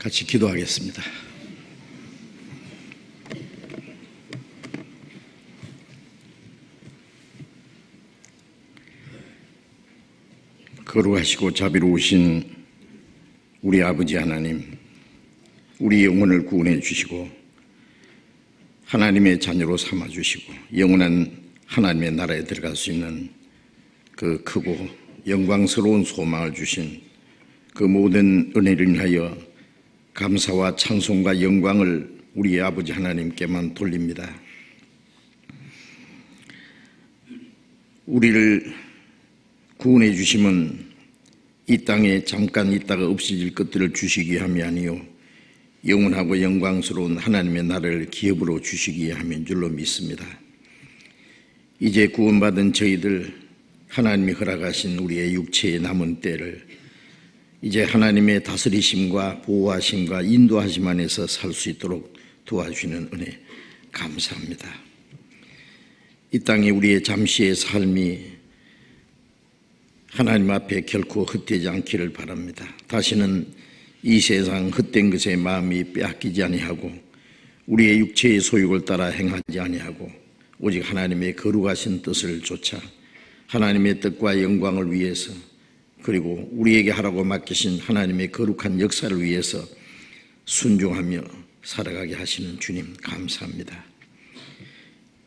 같이 기도하겠습니다. 거룩하시고 자비로우신 우리 아버지 하나님, 우리 영혼을 구원해 주시고 하나님의 자녀로 삼아 주시고 영원한 하나님의 나라에 들어갈 수 있는 그 크고 영광스러운 소망을 주신 그 모든 은혜를 인하여 감사와 찬송과 영광을 우리 아버지 하나님께만 돌립니다. 우리를 구원해 주심은 이 땅에 잠깐 있다가 없어질 것들을 주시기 위함이 아니요 영원하고 영광스러운 하나님의 나라를 기업으로 주시기 위함인 줄로 믿습니다. 이제 구원받은 저희들, 하나님이 허락하신 우리의 육체의 남은 때를 이제 하나님의 다스리심과 보호하심과 인도하심 안에서 살 수 있도록 도와주시는 은혜 감사합니다. 이 땅에 우리의 잠시의 삶이 하나님 앞에 결코 헛되지 않기를 바랍니다. 다시는 이 세상 헛된 것에 마음이 빼앗기지 아니하고 우리의 육체의 소욕을 따라 행하지 아니하고 오직 하나님의 거룩하신 뜻을 쫓아 하나님의 뜻과 영광을 위해서 그리고 우리에게 하라고 맡기신 하나님의 거룩한 역사를 위해서 순종하며 살아가게 하시는 주님 감사합니다.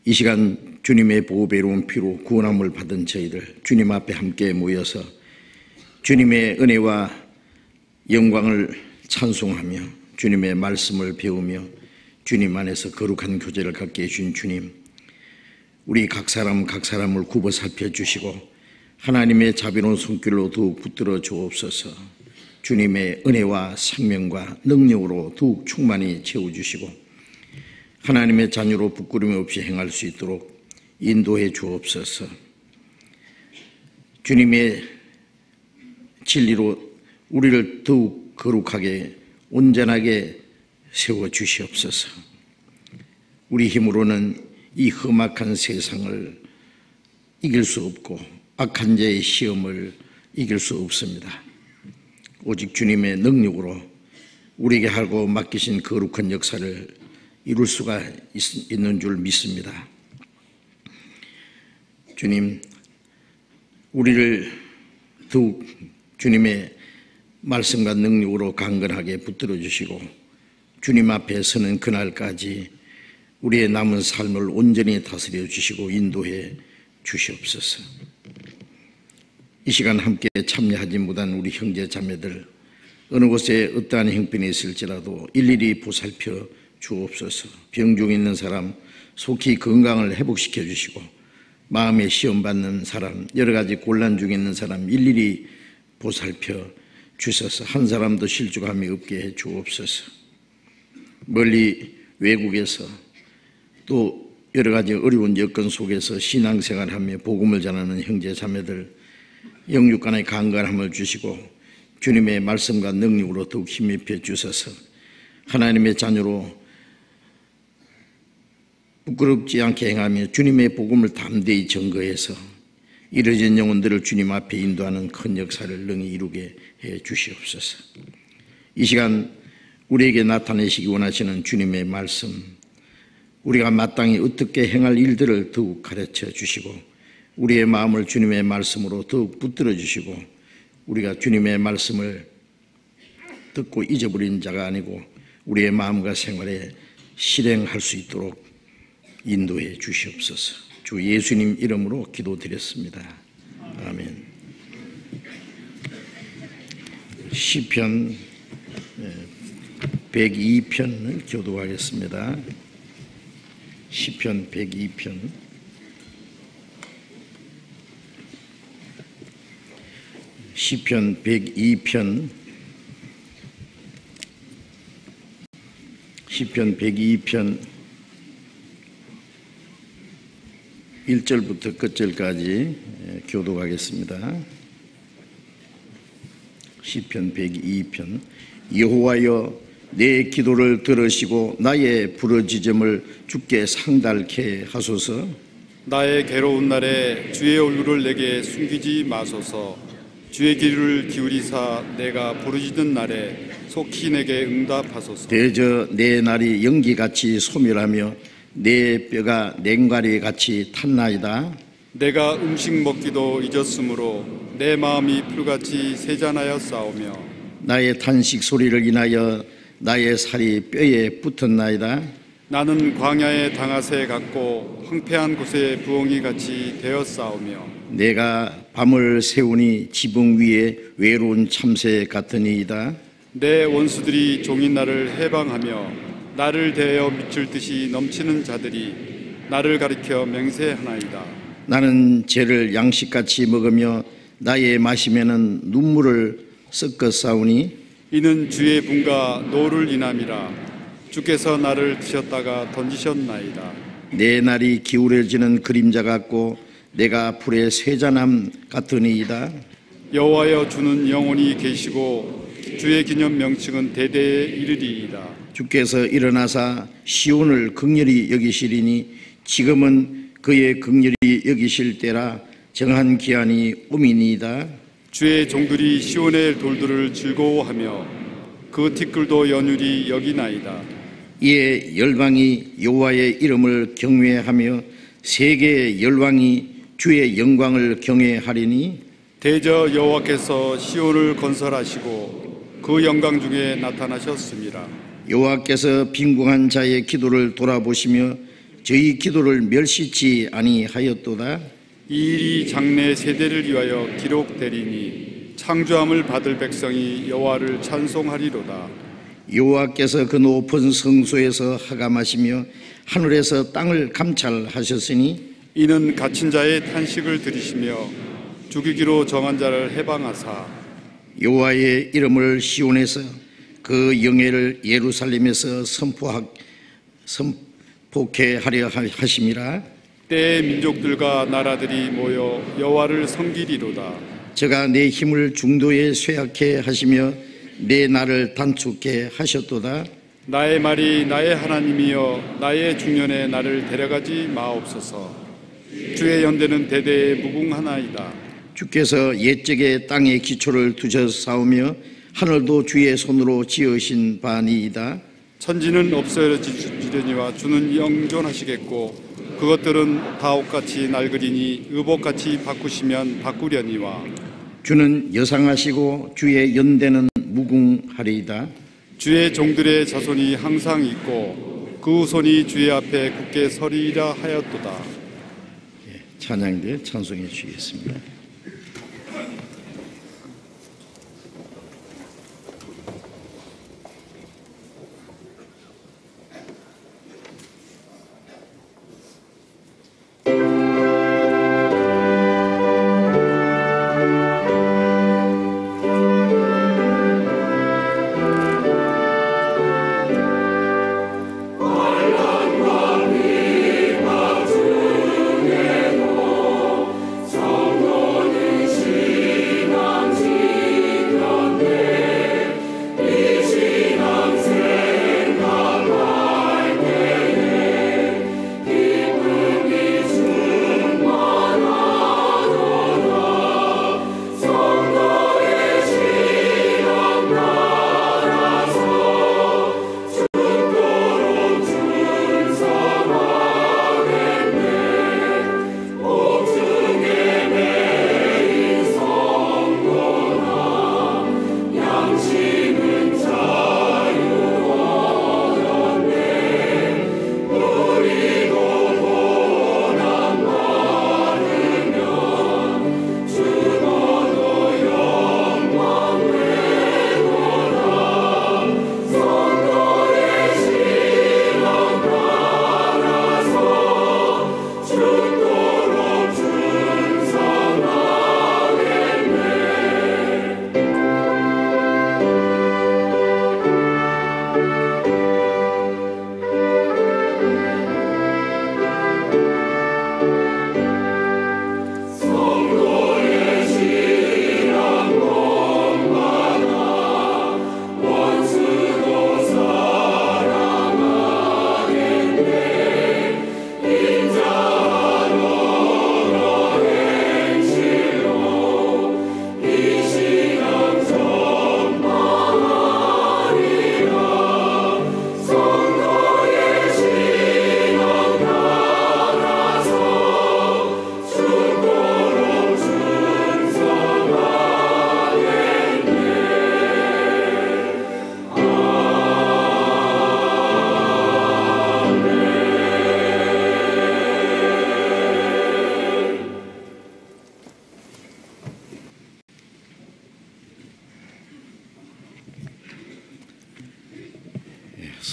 이 시간 주님의 보배로운 피로 구원함을 받은 저희들 주님 앞에 함께 모여서 주님의 은혜와 영광을 찬송하며 주님의 말씀을 배우며 주님 안에서 거룩한 교제를 갖게 해주신 주님, 우리 각 사람을 굽어 살펴주시고 하나님의 자비로운 손길로 더욱 붙들어 주옵소서. 주님의 은혜와 생명과 능력으로 더욱 충만히 채워주시고 하나님의 자녀로 부끄러움 없이 행할 수 있도록 인도해 주옵소서. 주님의 진리로 우리를 더욱 거룩하게 온전하게 세워주시옵소서. 우리 힘으로는 이 험악한 세상을 이길 수 없고 악한 자의 시험을 이길 수 없습니다. 오직 주님의 능력으로 우리에게 하고 맡기신 거룩한 역사를 이룰 수가 있는 줄 믿습니다. 주님, 우리를 더욱 주님의 말씀과 능력으로 강건하게 붙들어 주시고 주님 앞에 서는 그날까지 우리의 남은 삶을 온전히 다스려 주시고 인도해 주시옵소서. 이 시간 함께 참여하지 못한 우리 형제 자매들 어느 곳에 어떠한 형편이 있을지라도 일일이 보살펴 주옵소서. 병 중에 있는 사람 속히 건강을 회복시켜 주시고 마음에 시험받는 사람, 여러 가지 곤란 중에 있는 사람 일일이 보살펴 주셔서 한 사람도 실족함이 없게 해 주옵소서. 멀리 외국에서 또 여러 가지 어려운 여건 속에서 신앙생활하며 복음을 전하는 형제 자매들 영육 간의 강건함을 주시고 주님의 말씀과 능력으로 더욱 힘입혀 주셔서 하나님의 자녀로 부끄럽지 않게 행하며 주님의 복음을 담대히 증거해서 이뤄진 영혼들을 주님 앞에 인도하는 큰 역사를 능히 이루게 해 주시옵소서. 이 시간 우리에게 나타내시기 원하시는 주님의 말씀, 우리가 마땅히 어떻게 행할 일들을 더욱 가르쳐 주시고 우리의 마음을 주님의 말씀으로 더욱 붙들어 주시고 우리가 주님의 말씀을 듣고 잊어버린 자가 아니고 우리의 마음과 생활에 실행할 수 있도록 인도해 주시옵소서. 주 예수님 이름으로 기도드렸습니다. 아멘. 시편 102편을 교독하겠습니다. 시편 102편. 시편 102편. 시편 102편 1절부터 끝절까지 교독하겠습니다. 시편 102편. 여호와여 내 기도를 들으시고 나의 부르짖음을 주께 상달케 하소서. 나의 괴로운 날에 주의 얼굴을 내게 숨기지 마소서. 주의 귀를 기울이사 내가 부르짖는 날에 속히 내게 응답하소서. 대저 내 날이 연기같이 소멸하며 내 뼈가 냉가리같이 탔나이다. 내가 음식 먹기도 잊었으므로 내 마음이 풀같이 세잔하여 싸우며 나의 탄식 소리를 인하여 나의 살이 뼈에 붙었나이다. 나는 광야의 당아새 같고 황폐한 곳의 부엉이 같이 되어 싸우며 내가 밤을 새우니 지붕 위에 외로운 참새 같으니이다. 내 원수들이 종일 나를 해방하며 나를 대하여 미칠 듯이 넘치는 자들이 나를 가리켜 맹세하나이다. 나는 죄를 양식같이 먹으며 나의 마시면은 눈물을 섞어 싸우니 이는 주의 분과 노를 인함이라. 주께서 나를 드셨다가 던지셨나이다. 내 날이 기울어지는 그림자 같고 내가 불의 쇠잔함 같으니이다. 여호와여 주는 영원히 계시고 주의 기념 명칭은 대대에 이르리이다. 주께서 일어나사 시온을 긍휼히 여기시리니 지금은 그의 긍휼히 여기실 때라. 정한 기한이 오미니이다. 주의 종들이 시온의 돌들을 즐거워하며 그 티끌도 연율이 여기나이다. 이에 열방이 여호와의 이름을 경외하며 세계의 열방이 주의 영광을 경외하리니 대저 여호와께서 시온을 건설하시고 그 영광 중에 나타나셨습니다. 여호와께서 빈궁한 자의 기도를 돌아보시며 저희 기도를 멸시치 아니하였도다. 이 일이 장래 세대를 위하여 기록되리니 창조함을 받을 백성이 여호와를 찬송하리로다. 여호와께서 그 높은 성소에서 하감하시며 하늘에서 땅을 감찰하셨으니 이는 갇힌 자의 탄식을 들으시며 죽이기로 정한 자를 해방하사 여호와의 이름을 시온에서 그 영예를 예루살렘에서 선포케 하려 하심이라. 때의 민족들과 나라들이 모여 여호와를 섬기리로다. 저가 내 힘을 중도에 쇠약해 하시며 내 날을 단축해 하셨도다. 나의 말이 나의 하나님이여 나의 중년에 나를 데려가지 마옵소서. 주의 연대는 대대에 무궁하나이다. 주께서 옛적에 땅의 기초를 두셨사오며 하늘도 주의 손으로 지으신 바니이다. 천지는 없어지려니와 주는 영존하시겠고 그것들은 다 옷같이 낡으리니 의복같이 바꾸시면 바꾸려니와 주는 여상하시고 주의 연대는 무궁하리이다. 주의 종들의 자손이 항상 있고 그 손이 주의 앞에 굳게 서리라 하였도다. 찬양대 찬송해 주시겠습니다. 너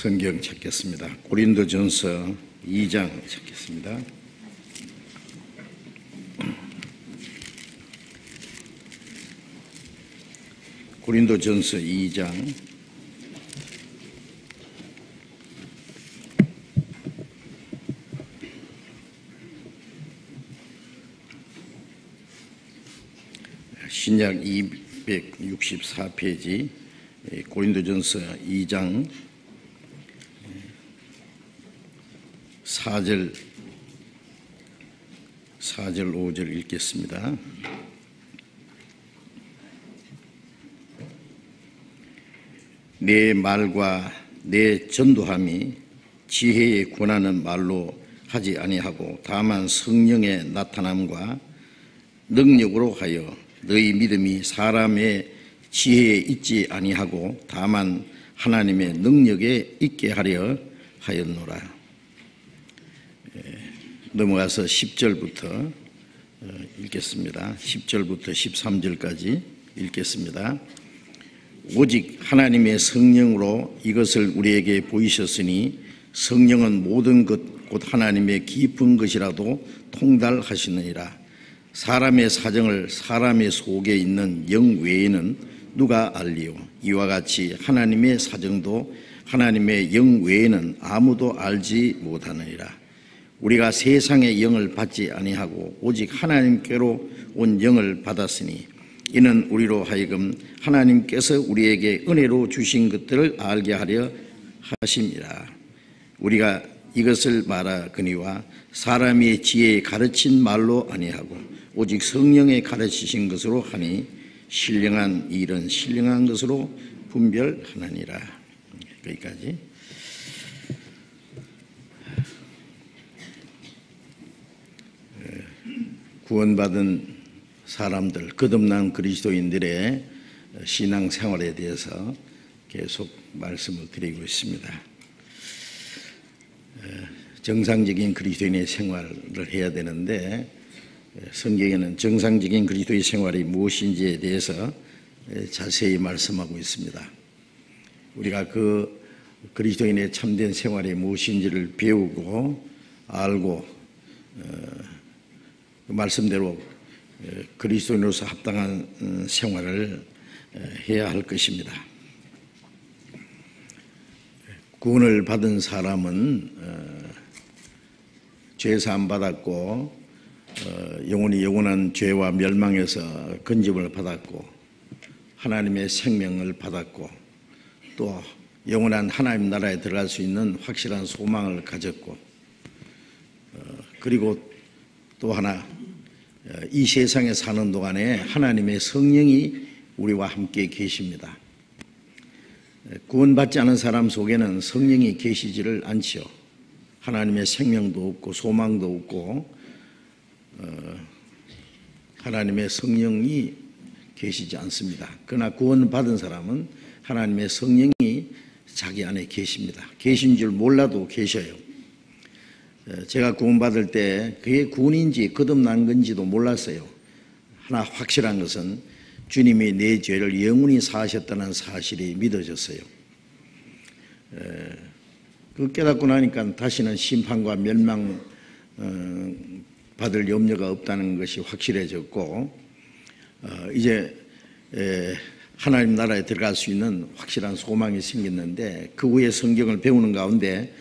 성경 찾겠습니다. 고린도전서 2장 찾겠습니다. 고린도전서 2장 264페이지 고린도전서 2장 4절 5절 읽겠습니다. 내 말과 내 전도함이 지혜에 권하는 말로 하지 아니하고 다만 성령의 나타남과 능력으로 하여 너희 믿음이 사람의 지혜에 있지 아니하고 다만 하나님의 능력에 있게 하려 하였노라. 넘어가서 10절부터 읽겠습니다. 10절부터 13절까지 읽겠습니다. 오직 하나님의 성령으로 이것을 우리에게 보이셨으니 성령은 모든 것 곧 하나님의 깊은 것이라도 통달하시느니라. 사람의 사정을 사람의 속에 있는 영 외에는 누가 알리요? 이와 같이 하나님의 사정도 하나님의 영 외에는 아무도 알지 못하느니라. 우리가 세상의 영을 받지 아니하고 오직 하나님께로 온 영을 받았으니 이는 우리로 하여금 하나님께서 우리에게 은혜로 주신 것들을 알게 하려 하심이라. 우리가 이것을 말하거니와 사람의 지혜에 가르친 말로 아니하고 오직 성령의 가르치신 것으로 하니 신령한 일은 신령한 것으로 분별하느니라. 여기까지. 구원받은 사람들, 거듭난 그리스도인들의 신앙생활에 대해서 계속 말씀을 드리고 있습니다. 정상적인 그리스도인의 생활을 해야 되는데 성경에는 정상적인 그리스도의 생활이 무엇인지에 대해서 자세히 말씀하고 있습니다. 우리가 그 그리스도인의 참된 생활이 무엇인지를 배우고 알고 그 말씀대로 그리스도인으로서 합당한 생활을 해야 할 것입니다. 구원을 받은 사람은 죄사함 받았고 영원한 죄와 멸망에서 건짐을 받았고 하나님의 생명을 받았고 또 영원한 하나님 나라에 들어갈 수 있는 확실한 소망을 가졌고 그리고 또 하나 이 세상에 사는 동안에 하나님의 성령이 우리와 함께 계십니다. 구원받지 않은 사람 속에는 성령이 계시지를 않지요. 하나님의 생명도 없고 소망도 없고 하나님의 성령이 계시지 않습니다. 그러나 구원받은 사람은 하나님의 성령이 자기 안에 계십니다. 계신 줄 몰라도 계셔요. 제가 구원받을 때 그게 구원인지 거듭난 건지도 몰랐어요. 하나 확실한 것은 주님이 내 죄를 영원히 사하셨다는 사실이 믿어졌어요. 그 깨닫고 나니까 다시는 심판과 멸망 받을 염려가 없다는 것이 확실해졌고 이제 하나님 나라에 들어갈 수 있는 확실한 소망이 생겼는데 그 후에 성경을 배우는 가운데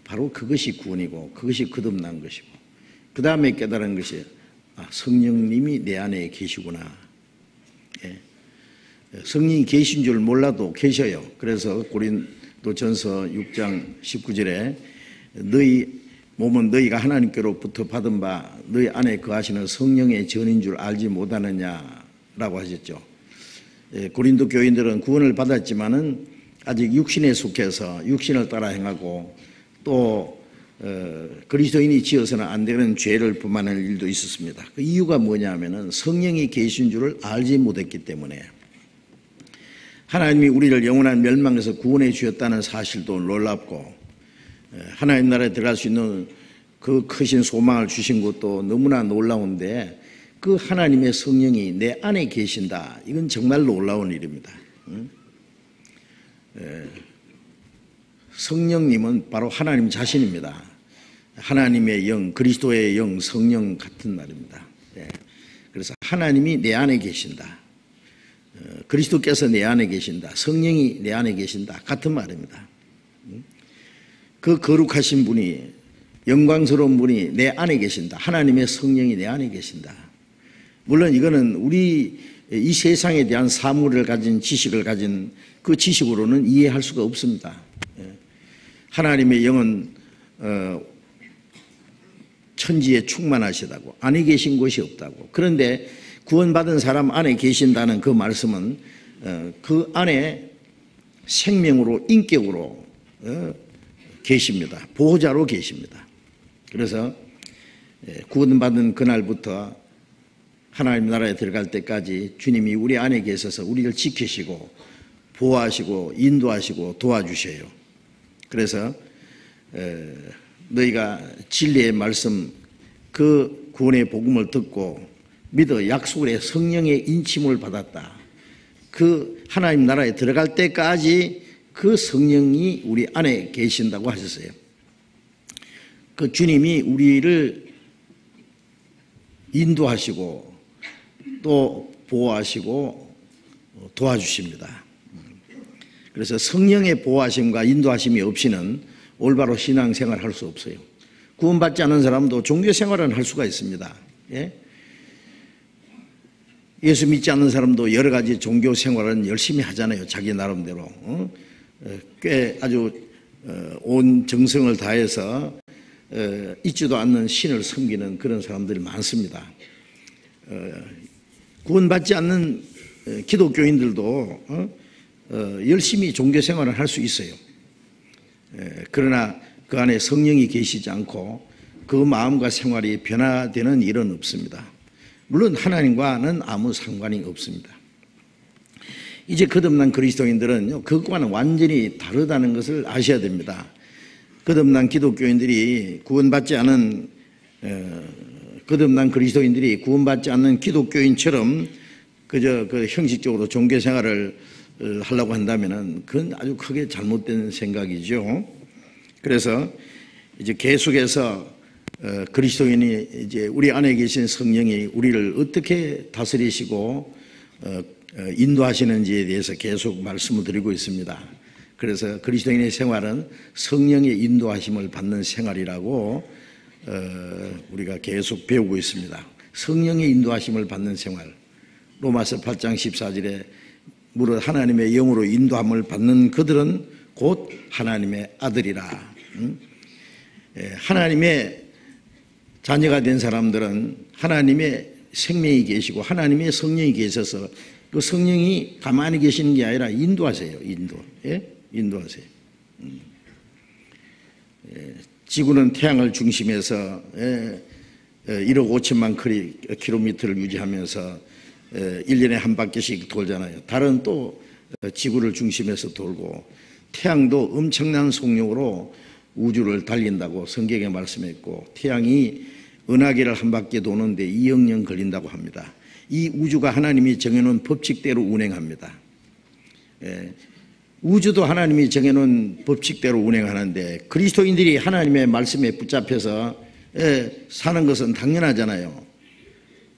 바로 그것이 구원이고 그것이 거듭난 것이고 그 다음에 깨달은 것이 성령님이 내 안에 계시구나. 성령이 계신 줄 몰라도 계셔요. 그래서 고린도전서 6장 19절에 너희 몸은 너희가 하나님께로부터 받은 바 너희 안에 거하시는 성령의 전인 줄 알지 못하느냐라고 하셨죠. 고린도 교인들은 구원을 받았지만은 아직 육신에 속해서 육신을 따라 행하고 또 그리스도인이 지어서는 안 되는 죄를 범하는 일도 있었습니다. 그 이유가 뭐냐면은 성령이 계신 줄을 알지 못했기 때문에 하나님이 우리를 영원한 멸망에서 구원해 주셨다는 사실도 놀랍고 하나님 나라에 들어갈 수 있는 그 크신 소망을 주신 것도 너무나 놀라운데 그 하나님의 성령이 내 안에 계신다. 이건 정말 놀라운 일입니다. 성령님은 바로 하나님 자신입니다. 하나님의 영, 그리스도의 영, 성령 같은 말입니다. 그래서 하나님이 내 안에 계신다. 그리스도께서 내 안에 계신다. 성령이 내 안에 계신다. 같은 말입니다. 그 거룩하신 분이, 영광스러운 분이 내 안에 계신다. 하나님의 성령이 내 안에 계신다. 물론 이거는 우리 이 세상에 대한 사물을 가진, 지식을 가진 그 지식으로는 이해할 수가 없습니다. 하나님의 영은 천지에 충만하시다고, 안에 계신 곳이 없다고. 그런데 구원받은 사람 안에 계신다는 그 말씀은 그 안에 생명으로, 인격으로 계십니다. 보호자로 계십니다. 그래서 구원받은 그날부터 하나님 나라에 들어갈 때까지 주님이 우리 안에 계셔서 우리를 지키시고 보호하시고 인도하시고 도와주셔요. 그래서 너희가 진리의 말씀, 그 구원의 복음을 듣고 믿어 약속의 성령의 인침을 받았다. 그 하나님 나라에 들어갈 때까지 그 성령이 우리 안에 계신다고 하셨어요. 그 주님이 우리를 인도하시고 또 보호하시고 도와주십니다. 그래서 성령의 보호하심과 인도하심이 없이는 올바로 신앙생활을 할 수 없어요. 구원받지 않은 사람도 종교생활은 할 수가 있습니다. 예수 믿지 않는 사람도 여러 가지 종교생활은 열심히 하잖아요. 자기 나름대로. 꽤 아주 온 정성을 다해서 잊지도 않는 신을 섬기는 그런 사람들이 많습니다. 구원받지 않는 기독교인들도 열심히 종교생활을 할 수 있어요. 그러나 그 안에 성령이 계시지 않고 그 마음과 생활이 변화되는 일은 없습니다. 물론 하나님과는 아무 상관이 없습니다. 이제 거듭난 그리스도인들은 그것과는 완전히 다르다는 것을 아셔야 됩니다. 거듭난 기독교인들이 구원받지 않은 거듭난 그리스도인들이 구원받지 않는 기독교인처럼 그저 그 형식적으로 종교생활을 하려고 한다면은 그건 아주 크게 잘못된 생각이죠. 그래서 이제 계속해서 그리스도인이 이제 우리 안에 계신 성령이 우리를 어떻게 다스리시고 인도하시는지에 대해서 계속 말씀을 드리고 있습니다. 그래서 그리스도인의 생활은 성령의 인도하심을 받는 생활이라고 우리가 계속 배우고 있습니다. 성령의 인도하심을 받는 생활. 로마서 8장 14절에 무릇 하나님의 영으로 인도함을 받는 그들은 곧 하나님의 아들이라. 하나님의 자녀가 된 사람들은 하나님의 생명이 계시고 하나님의 성령이 계셔서 그 성령이 가만히 계시는 게 아니라 인도하세요. 인도하세요. 지구는 태양을 중심에서 1억 5천만 킬로미터를 유지하면서 1년에 한 바퀴씩 돌잖아요. 달은 또 지구를 중심에서 돌고 태양도 엄청난 속력으로 우주를 달린다고 성경에 말씀했고 태양이 은하계를 한 바퀴 도는데 2억 년 걸린다고 합니다. 이 우주가 하나님이 정해놓은 법칙대로 운행합니다. 우주도 하나님이 정해놓은 법칙대로 운행하는데 그리스도인들이 하나님의 말씀에 붙잡혀서 사는 것은 당연하잖아요.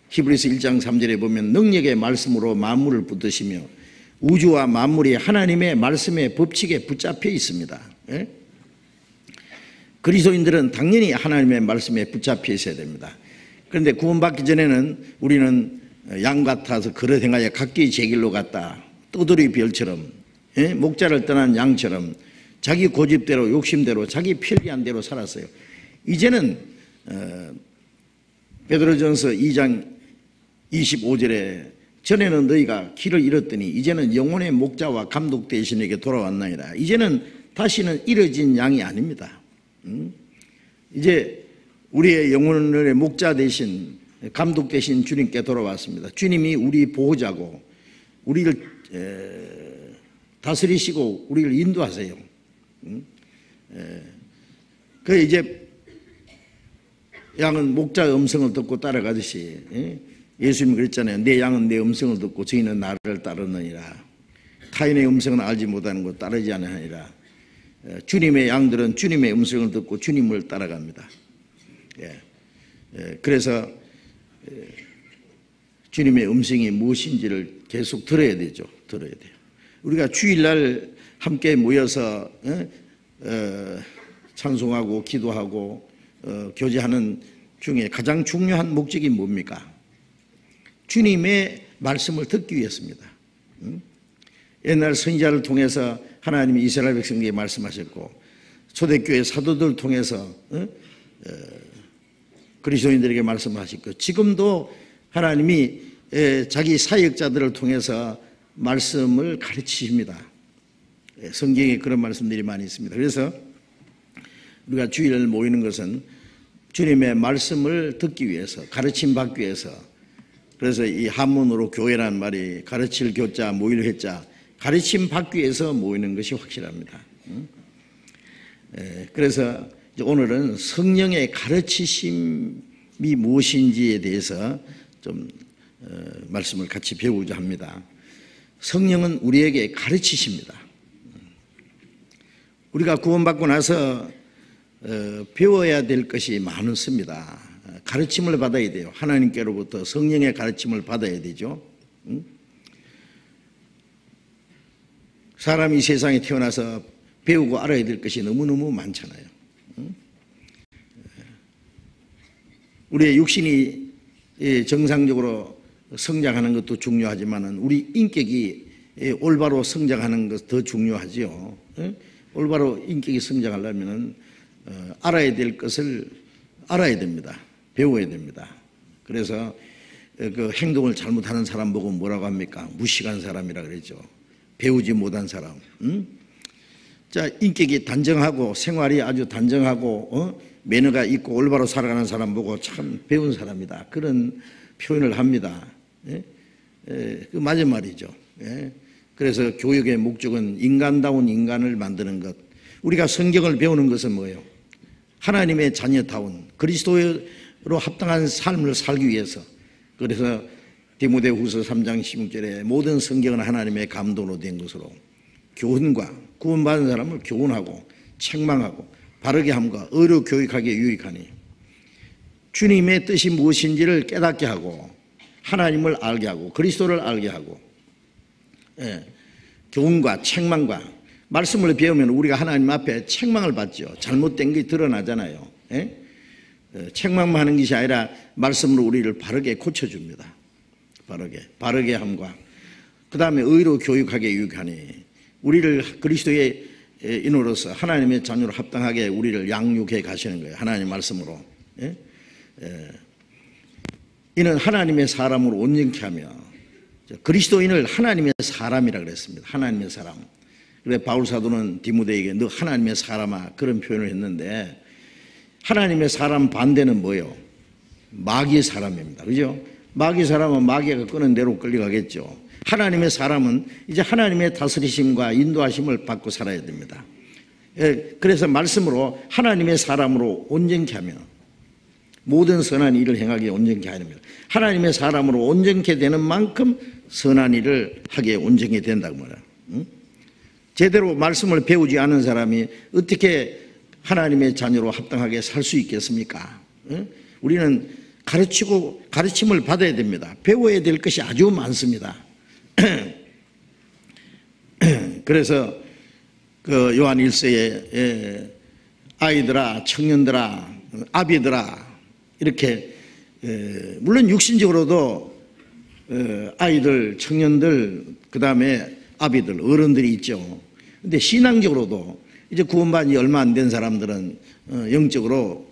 히브리서 1장 3절에 보면 능력의 말씀으로 만물을 붙드시며 우주와 만물이 하나님의 말씀의 법칙에 붙잡혀 있습니다. 그리스도인들은 당연히 하나님의 말씀에 붙잡혀 있어야 됩니다. 그런데 구원받기 전에는 우리는 양 같아서 걸어 행하여 각기 제 길로 갔다. 떠돌이 별처럼 목자를 떠난 양처럼 자기 고집대로 욕심대로 자기 편리한 대로 살았어요. 이제는 베드로전서 2장 25절에 전에는 너희가 길을 잃었더니 이제는 영혼의 목자와 감독 대신에게 돌아왔나이다. 이제는 다시는 잃어진 양이 아닙니다. 이제 우리의 영혼의 목자 대신 감독 대신 주님께 돌아왔습니다. 주님이 우리 보호자고 우리를 다스리시고 우리를 인도하세요. 그 이제 양은 목자의 음성을 듣고 따라가듯이 예수님이 그랬잖아요. 내 양은 내 음성을 듣고 저희는 나를 따르느니라. 타인의 음성은 알지 못하는 것 따르지 않으니라. 주님의 양들은 주님의 음성을 듣고 주님을 따라갑니다. 그래서 주님의 음성이 무엇인지를 계속 들어야 되죠. 들어야 돼요. 우리가 주일날 함께 모여서 찬송하고 기도하고 교제하는 중에 가장 중요한 목적이 뭡니까? 주님의 말씀을 듣기 위해서입니다. 옛날 선지자를 통해서 하나님이 이스라엘 백성에게 말씀하셨고 초대교회 사도들을 통해서 그리스도인들에게 말씀하셨고 지금도 하나님이 자기 사역자들을 통해서 말씀을 가르치십니다. 성경에 그런 말씀들이 많이 있습니다. 그래서 우리가 주일을 모이는 것은 주님의 말씀을 듣기 위해서, 가르침 받기 위해서. 그래서 이 한문으로 교회라는 말이 가르칠 교자, 모일 회자, 가르침 받기 위해서 모이는 것이 확실합니다. 그래서 오늘은 성령의 가르치심이 무엇인지에 대해서 좀 말씀을 같이 배우고자 합니다. 성령은 우리에게 가르치십니다. 우리가 구원받고 나서 배워야 될 것이 많습니다. 가르침을 받아야 돼요. 하나님께로부터 성령의 가르침을 받아야 되죠. 사람이 세상에 태어나서 배우고 알아야 될 것이 너무너무 많잖아요. 우리의 육신이 정상적으로 성장하는 것도 중요하지만 우리 인격이 올바로 성장하는 것 더 중요하지요. 올바로 인격이 성장하려면 알아야 될 것을 알아야 됩니다. 배워야 됩니다. 그래서 그 행동을 잘못하는 사람 보고 뭐라고 합니까? 무식한 사람이라 그랬죠. 배우지 못한 사람. 자, 인격이 단정하고 생활이 아주 단정하고 매너가 있고 올바로 살아가는 사람 보고 참 배운 사람이다. 그런 표현을 합니다. 그 맞은 말이죠. 그래서 교육의 목적은 인간다운 인간을 만드는 것. 우리가 성경을 배우는 것은 뭐예요? 하나님의 자녀다운 그리스도로 합당한 삶을 살기 위해서. 그래서 디모데후서 3장 16절에 모든 성경은 하나님의 감동으로 된 것으로 교훈과 구원받은 사람을 교훈하고 책망하고 바르게 함과 의로 교육하기에 유익하니 주님의 뜻이 무엇인지를 깨닫게 하고 하나님을 알게 하고 그리스도를 알게 하고 교훈과 책망과 말씀을 배우면 우리가 하나님 앞에 책망을 받죠. 잘못된 게 드러나잖아요. 책망만 하는 것이 아니라 말씀으로 우리를 바르게 고쳐줍니다. 바르게 함과 그 다음에 의로 교육하게 유익하니 우리를 그리스도의 인으로서 하나님의 자녀로 합당하게 우리를 양육해 가시는 거예요. 하나님 말씀으로. 이는 하나님의 사람으로 온전케 하며 그리스도인을 하나님의 사람이라 그랬습니다. 하나님의 사람. 그래 바울 사도는 디모데에게 너 하나님의 사람아 그런 표현을 했는데 하나님의 사람 반대는 뭐예요? 마귀의 사람입니다. 그죠? 마귀의 사람은 마귀가 끄는 대로 끌려가겠죠. 하나님의 사람은 이제 하나님의 다스리심과 인도하심을 받고 살아야 됩니다. 그래서 말씀으로 하나님의 사람으로 온전케 하며 모든 선한 일을 행하기에 온전케 하십니다. 하나님의 사람으로 온전케 되는 만큼 선한 일을 하기에 온전히 된다고 말해요. 제대로 말씀을 배우지 않은 사람이 어떻게 하나님의 자녀로 합당하게 살 수 있겠습니까? 우리는 가르침을 받아야 됩니다. 배워야 될 것이 아주 많습니다. 그래서 그 요한 1세에 아이들아, 청년들아, 아비들아 이렇게 물론 육신적으로도 아이들, 청년들, 그 다음에 아비들, 어른들이 있죠. 근데 신앙적으로도 이제 구원받은 지 얼마 안 된 사람들은 영적으로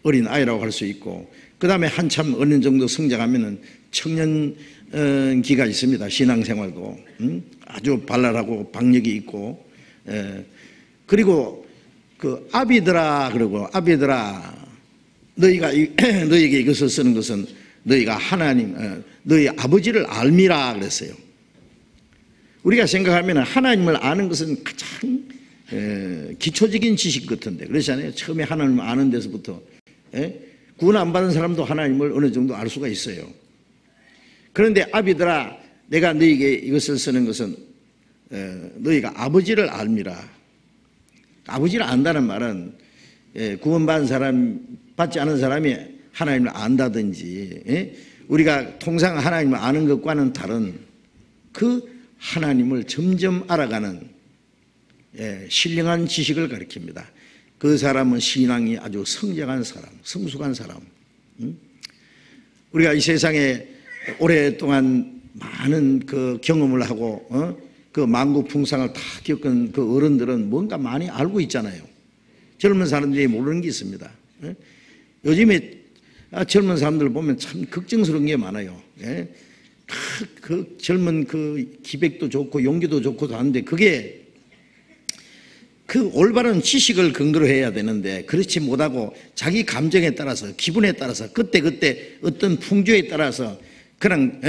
어린 아이라고 할 수 있고 그 다음에 한참 어느 정도 성장하면은 청년기가 있습니다. 신앙생활도 아주 발랄하고 박력이 있고 그리고 그 아비들아 그러고 아비들아 너희가 너희에게 이것을 쓰는 것은 너희가 하나님 너희 아버지를 알미라 그랬어요. 우리가 생각하면 하나님을 아는 것은 가장 기초적인 지식 같은데 그렇잖아요. 처음에 하나님을 아는 데서부터 구원 안 받은 사람도 하나님을 어느 정도 알 수가 있어요. 그런데 아비들아 내가 너희에게 이것을 쓰는 것은 너희가 아버지를 알미라. 아버지를 안다는 말은 구원받은 사람, 받지 않은 사람이 하나님을 안다든지, 우리가 통상 하나님을 아는 것과는 다른 그 하나님을 점점 알아가는 신령한 지식을 가리킵니다. 그 사람은 신앙이 아주 성장한 사람, 성숙한 사람. 우리가 이 세상에 오랫동안 많은 그 경험을 하고 그 만국풍상을 다 겪은 그 어른들은 뭔가 많이 알고 있잖아요. 젊은 사람들이 모르는 게 있습니다. 요즘에 젊은 사람들 보면 참 걱정스러운 게 많아요. 그 젊은 그 기백도 좋고 용기도 좋고도 하는데 그게 그 올바른 지식을 근거로 해야 되는데 그렇지 못하고 자기 감정에 따라서 기분에 따라서 그때 어떤 풍조에 따라서 그냥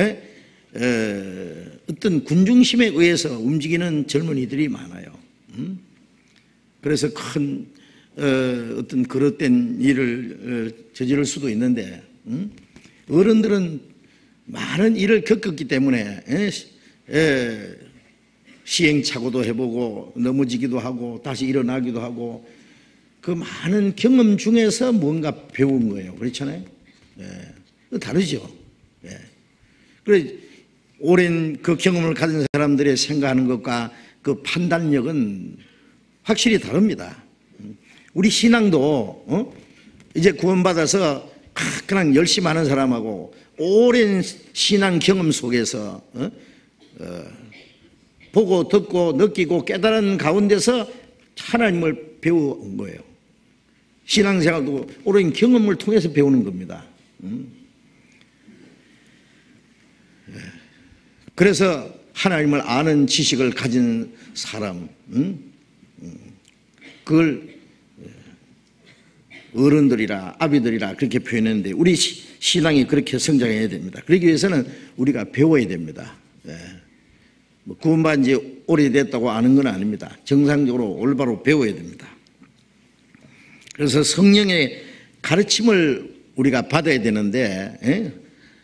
어떤 군중심에 의해서 움직이는 젊은이들이 많아요. 그래서 큰 어떤 그릇된 일을 저지를 수도 있는데 어른들은 많은 일을 겪었기 때문에 시행착오도 해보고 넘어지기도 하고 다시 일어나기도 하고 그 많은 경험 중에서 뭔가 배운 거예요. 그렇잖아요. 다르죠. 그래 오랜 그 경험을 가진 사람들의 생각하는 것과 그 판단력은 확실히 다릅니다. 우리 신앙도 이제 구원받아서 그냥 열심히 하는 사람하고 오랜 신앙 경험 속에서 보고 듣고 느끼고 깨달은 가운데서 하나님을 배워온 거예요. 신앙생활도 오랜 경험을 통해서 배우는 겁니다. 그래서 하나님을 아는 지식을 가진 사람, 그걸 어른들이라 아비들이라 그렇게 표현했는데 우리 신앙이 그렇게 성장해야 됩니다. 그러기 위해서는 우리가 배워야 됩니다. 구원받은 지 오래됐다고 아는 건 아닙니다. 정상적으로 올바로 배워야 됩니다. 그래서 성령의 가르침을 우리가 받아야 되는데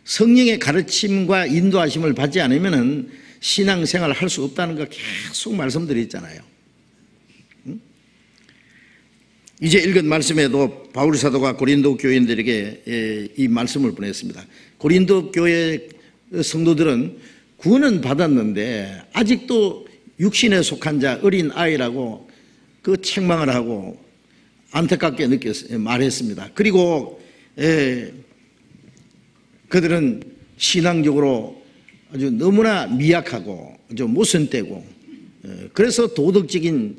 성령의 가르침과 인도하심을 받지 않으면 신앙생활을 할 수 없다는 거 계속 말씀드렸잖아요. 이제 읽은 말씀에도 바울 사도가 고린도 교인들에게 이 말씀을 보냈습니다. 고린도 교회 성도들은 구원은 받았는데 아직도 육신에 속한 자 어린 아이라고 그 책망을 하고 안타깝게 말했습니다. 그리고 그들은 신앙적으로 아주 너무나 미약하고 아주 모순되고 그래서 도덕적인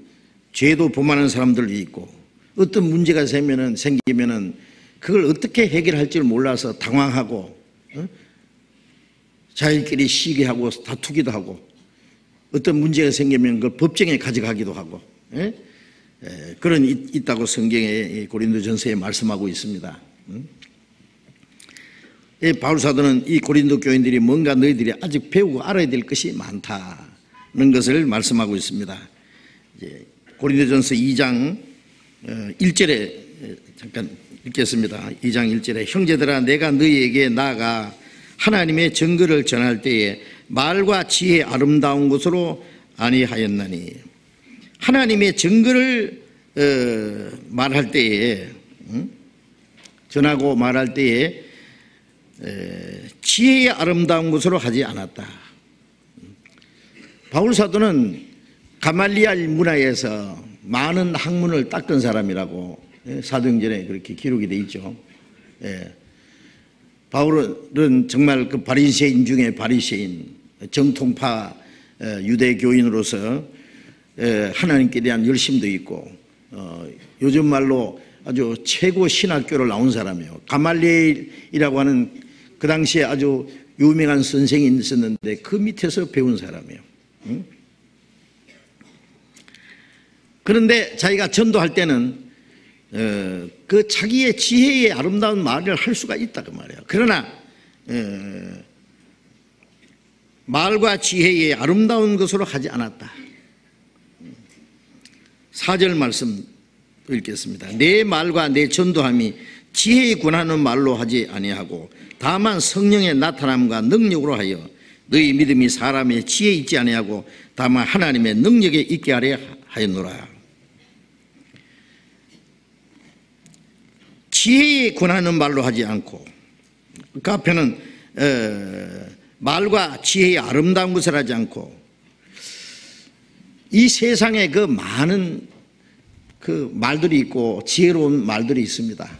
죄도 범하는 사람들도 있고 어떤 문제가 생기면은 그걸 어떻게 해결할 줄 몰라서 당황하고 자기끼리 시기하고 다투기도 하고 어떤 문제가 생기면 그걸 법정에 가져가기도 하고 그런 있다고 성경에 고린도전서에 말씀하고 있습니다. 바울 사도는 이 고린도 교인들이 뭔가 너희들이 아직 배우고 알아야 될 것이 많다는 것을 말씀하고 있습니다. 고린도전서 2장 1절에 잠깐 읽겠습니다. 2장 1절에 형제들아 내가 너희에게 나아가 하나님의 증거를 전할 때에 말과 지혜의 아름다운 것으로 아니하였나니 하나님의 증거를 말할 때에 전하고 말할 때에 지혜의 아름다운 것으로 하지 않았다. 바울 사도는 가말리알 문화에서 많은 학문을 닦은 사람이라고 사도행전에 그렇게 기록이 되어 있죠. 바울은 정말 그 바리새인 중에 바리새인, 정통파 유대교인으로서 하나님께 대한 열심도 있고 요즘 말로 아주 최고 신학교를 나온 사람이에요. 가말리엘이라고 하는 그 당시에 아주 유명한 선생이 있었는데 그 밑에서 배운 사람이에요. 그런데 자기가 전도할 때는 그 자기의 지혜의 아름다운 말을 할 수가 있다 그 말이에요. 그러나 말과 지혜의 아름다운 것으로 하지 않았다. 4절 말씀 읽겠습니다. 내 말과 내 전도함이 지혜에 관하는 말로 하지 아니하고 다만 성령의 나타남과 능력으로 하여 너희 믿음이 사람의 지혜에 있지 아니하고 다만 하나님의 능력에 있게 하려 하였노라. 지혜에 권하는 말로 하지 않고, 그 앞에는 말과 지혜의 아름다운 것을 하지 않고, 이 세상에 그 많은 그 말들이 있고 지혜로운 말들이 있습니다.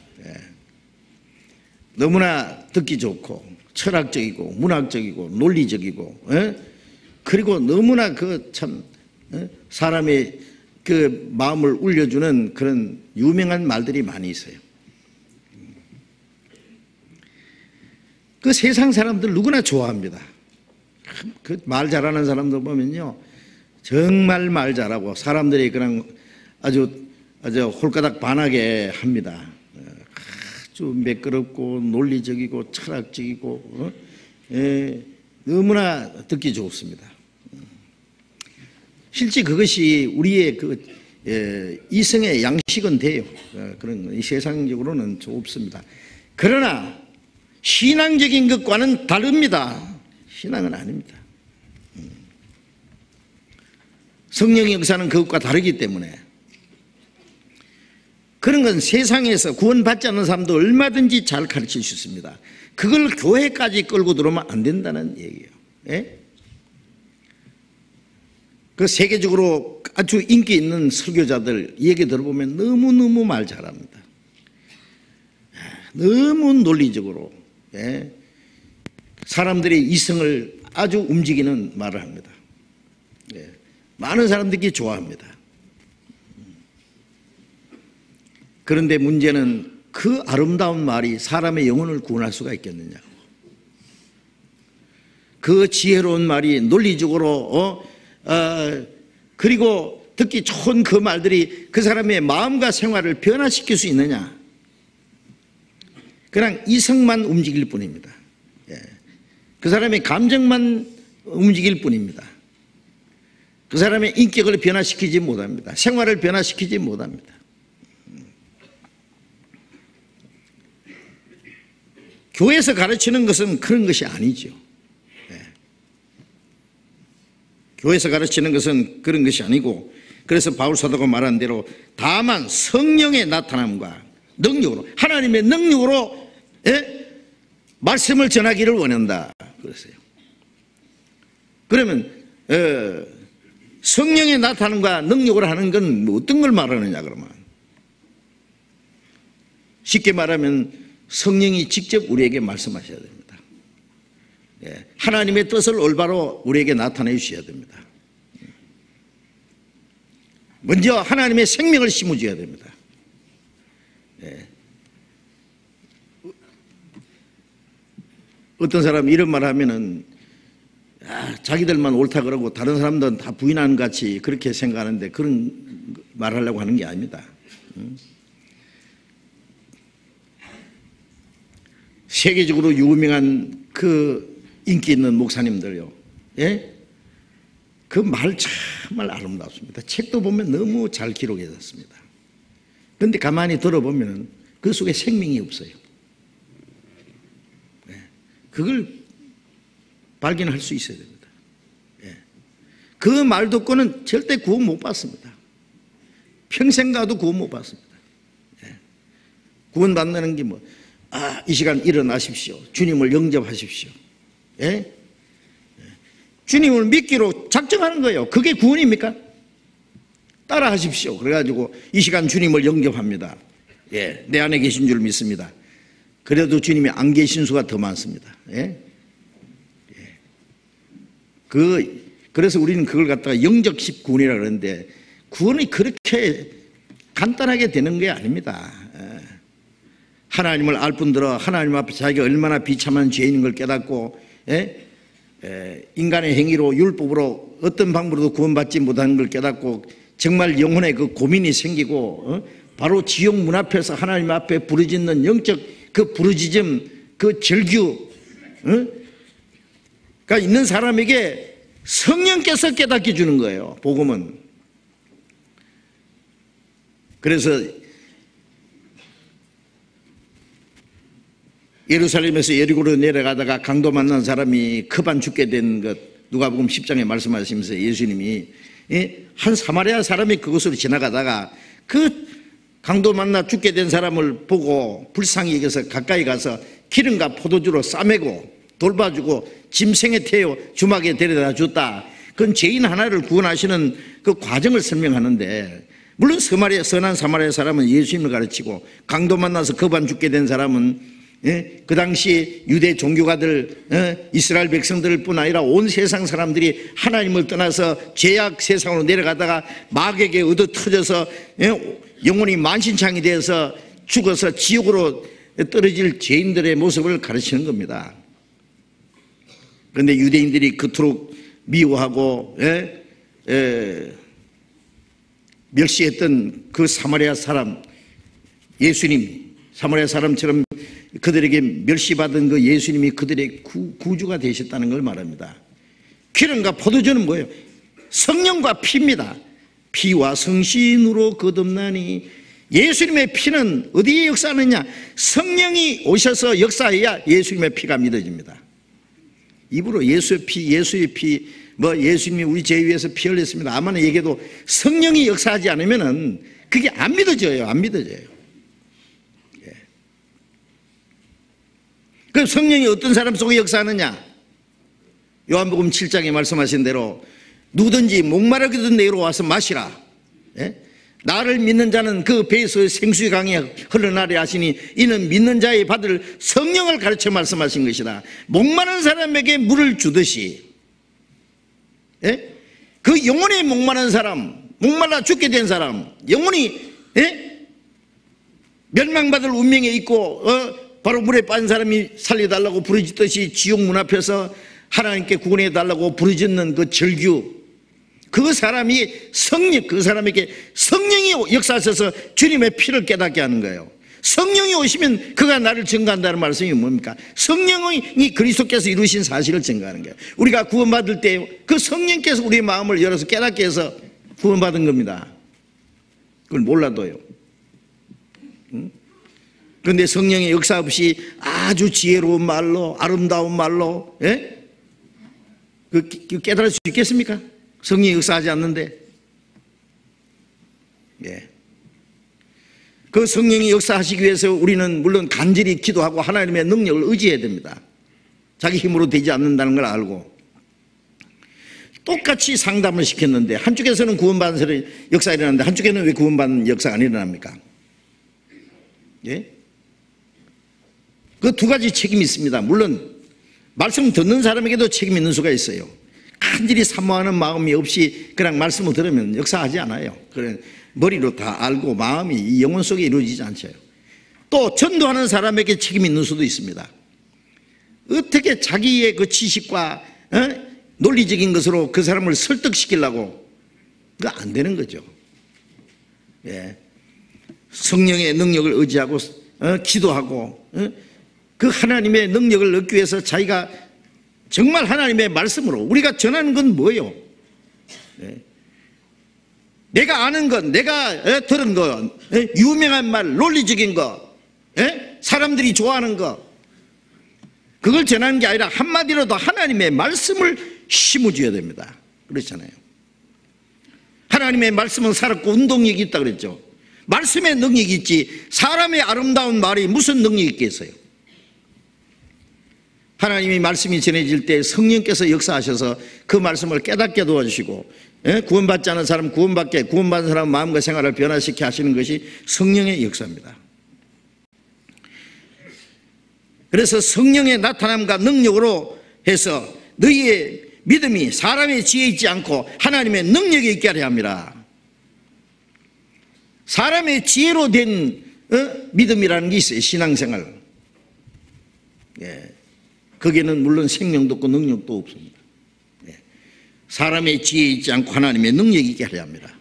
너무나 듣기 좋고 철학적이고 문학적이고 논리적이고, 그리고 너무나 그 참 사람의 그 마음을 울려주는 그런 유명한 말들이 많이 있어요. 그 세상 사람들 누구나 좋아합니다. 그 말 잘하는 사람들 보면요, 정말 말 잘하고 사람들이 그냥 아주 홀가닥 반하게 합니다. 아주 매끄럽고 논리적이고 철학적이고, 너무나 듣기 좋습니다. 실제 그것이 우리의 이성의 양식은 돼요. 그런 세상적으로는 없습니다. 그러나 신앙적인 것과는 다릅니다. 신앙은 아닙니다. 성령의 역사는 그것과 다르기 때문에, 그런 건 세상에서 구원받지 않는 사람도 얼마든지 잘 가르칠 수 있습니다. 그걸 교회까지 끌고 들어오면 안 된다는 얘기예요. 예? 그 세계적으로 아주 인기 있는 설교자들 얘기 들어보면 너무너무 말 잘합니다. 너무 논리적으로, 사람들의 이성을 아주 움직이는 말을 합니다. 많은 사람들이 좋아합니다. 그런데 문제는 그 아름다운 말이 사람의 영혼을 구원할 수가 있겠느냐고. 그 지혜로운 말이 논리적으로 그리고 듣기 좋은 그 말들이 그 사람의 마음과 생활을 변화시킬 수 있느냐. 그냥 이성만 움직일 뿐입니다. 그 사람의 감정만 움직일 뿐입니다. 그 사람의 인격을 변화시키지 못합니다. 생활을 변화시키지 못합니다. 교회에서 가르치는 것은 그런 것이 아니죠. 교회에서 가르치는 것은 그런 것이 아니고, 그래서 바울 사도가 말한 대로 다만 성령의 나타남과 능력으로, 하나님의 능력으로 말씀을 전하기를 원한다 그랬어요. 그러면 성령의 나타남과 능력으로 하는 건 어떤 걸 말하느냐 그러면, 쉽게 말하면 성령이 직접 우리에게 말씀하셔야 됩니다. 하나님의 뜻을 올바로 우리에게 나타내 주셔야 됩니다. 먼저 하나님의 생명을 심어줘야 됩니다. 어떤 사람이 이런 말 하면은 자기들만 옳다 그러고 다른 사람들은 다 부인하는 같이 그렇게 생각하는데, 그런 말 하려고 하는 게 아닙니다. 세계적으로 유명한 그 인기 있는 목사님들요, 그 말 정말 아름답습니다. 책도 보면 너무 잘 기록해졌습니다. 그런데 가만히 들어보면 그 속에 생명이 없어요. 그걸 발견할 수 있어야 됩니다. 그 말 듣고는 절대 구원 못 받습니다. 평생 가도 구원 못 받습니다. 구원 받는 게 이 시간 일어나십시오. 주님을 영접하십시오. 주님을 믿기로 작정하는 거예요. 그게 구원입니까? 따라 하십시오. 그래가지고 이 시간 주님을 영접합니다. 내 안에 계신 줄 믿습니다. 그래도 주님이 안 계신 수가 더 많습니다. 그래서 우리는 그걸 갖다가 영접식 구원이라고 그러는데, 구원이 그렇게 간단하게 되는 게 아닙니다. 하나님을 알 뿐더러 하나님 앞에 자기가 얼마나 비참한 죄인인 걸 깨닫고, 인간의 행위로 율법으로 어떤 방법으로도 구원받지 못하는 걸 깨닫고 정말 영혼에 그 고민이 생기고, 바로 지옥 문 앞에서 하나님 앞에 부르짖는 영적 그 부르짖음, 그 절규가 있는 사람에게 성령께서 깨닫게 주는 거예요, 복음은. 그래서 예루살렘에서 여리고로 내려가다가 강도 만난 사람이 급한 죽게 된 것, 누가복음 10장에 말씀하시면서 예수님이 한 사마리아 사람이 그곳으로 지나가다가 그 강도 만나 죽게 된 사람을 보고 불쌍히 여겨서 가까이 가서 기름과 포도주로 싸매고 돌봐주고 짐승에 태워 주막에 데려다 줬다. 그건 죄인 하나를 구원하시는 그 과정을 설명하는데, 물론 선한 사마리아 사람은 예수님을 가르치고, 강도 만나서 거반 죽게 된 사람은 그 당시 유대 종교가들, 이스라엘 백성들 뿐 아니라 온 세상 사람들이 하나님을 떠나서 죄악 세상으로 내려가다가 마귀에게 얻어 터져서 영혼이 만신창이 되어서 죽어서 지옥으로 떨어질 죄인들의 모습을 가르치는 겁니다. 그런데 유대인들이 그토록 미워하고 멸시했던 그 사마리아 사람, 예수님이 사마리아 사람처럼 그들에게 멸시받은 그 예수님이 그들의 구주가 되셨다는 걸 말합니다. 기름과 포도주는 뭐예요? 성령과 피입니다. 피와 성신으로 거듭나니. 예수님의 피는 어디에 역사하느냐? 성령이 오셔서 역사해야 예수님의 피가 믿어집니다. 입으로 예수의 피, 뭐 예수님이 우리 죄 위해서 피 흘렸습니다 아마는 얘기해도 성령이 역사하지 않으면은 그게 안 믿어져요. 안 믿어져요. 그럼 성령이 어떤 사람 속에 역사하느냐? 요한복음 7장에 말씀하신 대로 누구든지 목마르거든 내로 와서 마시라. 나를 믿는 자는 그 배에서 생수의 강이 흘러나리 하시니 이는 믿는 자의 받을 성령을 가르쳐 말씀하신 것이다. 목마른 사람에게 물을 주듯이 그 영혼이 목마른 사람, 목말라 죽게 된 사람, 영혼이 멸망받을 운명에 있고 바로 물에 빠진 사람이 살려달라고 부르짖듯이 지옥 문 앞에서 하나님께 구원해 달라고 부르짖는 그 절규, 그 사람이 그 사람에게 성령이 역사하셔서 주님의 피를 깨닫게 하는 거예요. 성령이 오시면 그가 나를 증거한다는 말씀이 뭡니까? 성령이 그리스도께서 이루신 사실을 증거하는 거예요. 우리가 구원받을 때 그 성령께서 우리의 마음을 열어서 깨닫게 해서 구원받은 겁니다. 그걸 몰라도요. 그런데 성령의 역사 없이 아주 지혜로운 말로, 아름다운 말로 깨달을 수 있겠습니까? 성령이 역사하지 않는데. 그 성령이 역사하시기 위해서 우리는 물론 간절히 기도하고 하나님의 능력을 의지해야 됩니다. 자기 힘으로 되지 않는다는 걸 알고. 똑같이 상담을 시켰는데 한쪽에서는 구원받은 사람이 역사가 일어나는데 한쪽에는 왜 구원받는 역사가 안 일어납니까? 그 두 가지 책임이 있습니다. 물론 말씀 듣는 사람에게도 책임이 있는 수가 있어요. 간절히 사모하는 마음이 없이 그냥 말씀을 들으면 역사하지 않아요. 그래 머리로 다 알고 마음이 이 영혼 속에 이루어지지 않죠. 또 전도하는 사람에게 책임이 있는 수도 있습니다. 어떻게 자기의 그 지식과 논리적인 것으로 그 사람을 설득시키려고, 그거 안 되는 거죠. 성령의 능력을 의지하고 기도하고 그 하나님의 능력을 얻기 위해서 자기가 정말 하나님의 말씀으로, 우리가 전하는 건 뭐예요? 내가 아는 것, 내가 들은 것, 유명한 말, 논리적인 것, 사람들이 좋아하는 것, 그걸 전하는 게 아니라 한마디로도 하나님의 말씀을 심어줘야 됩니다. 그렇잖아요. 하나님의 말씀은 살았고 운동력이 있다 그랬죠. 말씀의 능력이 있지 사람의 아름다운 말이 무슨 능력이 있겠어요? 하나님의 말씀이 전해질 때 성령께서 역사하셔서 그 말씀을 깨닫게 도와주시고, 구원받지 않은 사람 구원받게, 구원받은 사람 마음과 생활을 변화시켜 하시는 것이 성령의 역사입니다. 그래서 성령의 나타남과 능력으로 해서 너희의 믿음이 사람의 지혜에 있지 않고 하나님의 능력에 있게 하려 합니다. 사람의 지혜로 된 믿음이라는 게 있어요. 신앙생활. 거기에는 물론 생명도 없고 능력도 없습니다. 사람의 지혜에 있지 않고 하나님의 능력이 있게 하려 합니다.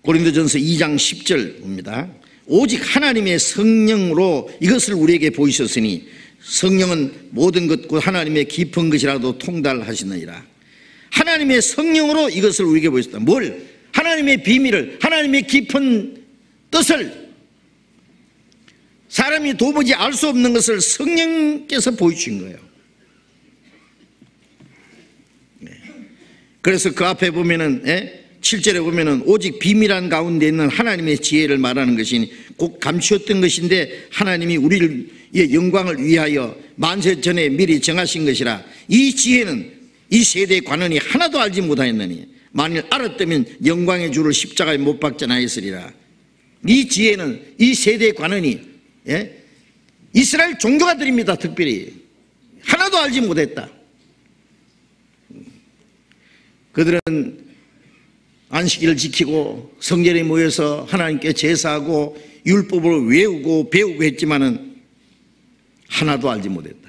고린도전서 2장 10절입니다. 오직 하나님의 성령으로 이것을 우리에게 보이셨으니 성령은 모든 것과 하나님의 깊은 것이라도 통달하시느니라. 하나님의 성령으로 이것을 우리에게 보이셨다. 뭘? 하나님의 비밀을, 하나님의 깊은 뜻을, 사람이 도무지 알 수 없는 것을 성령께서 보여주신 거예요. 그래서 그 앞에 보면은 7절에 보면은 오직 비밀한 가운데 있는 하나님의 지혜를 말하는 것이니 곧 감추었던 것인데 하나님이 우리의 영광을 위하여 만세 전에 미리 정하신 것이라. 이 지혜는 이 세대의 관원이 하나도 알지 못하였느니 만일 알았다면 영광의 주를 십자가에 못 박지 않았으리라. 이 지혜는 이 세대의 관원이 이스라엘 종교가들입니다. 특별히 하나도 알지 못했다. 그들은 안식일을 지키고 성전에 모여서 하나님께 제사하고 율법을 외우고 배우고 했지만은 하나도 알지 못했다.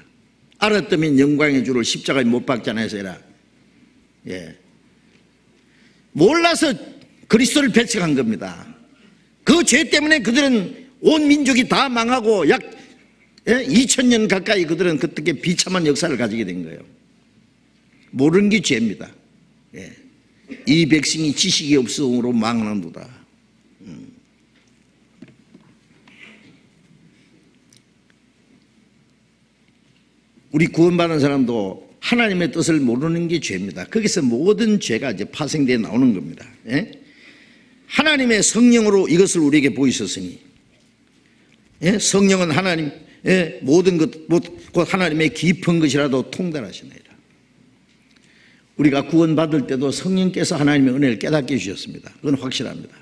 알았다면 영광의 주를 십자가에 못 박지 않았으리라. 몰라서 그리스도를 배척한 겁니다. 그 죄 때문에 그들은 온 민족이 다 망하고 약 2000년 가까이 그들은 그때 비참한 역사를 가지게 된 거예요. 모르는 게 죄입니다. 이 백성이 지식이 없음으로 망하는도다. 우리 구원받은 사람도 하나님의 뜻을 모르는 게 죄입니다. 거기서 모든 죄가 이제 파생되어 나오는 겁니다. 하나님의 성령으로 이것을 우리에게 보이셨으니 성령은 하나님 모든 것, 곧 하나님의 깊은 것이라도 통달하시나이다. 우리가 구원받을 때도 성령께서 하나님의 은혜를 깨닫게 해주셨습니다. 그건 확실합니다.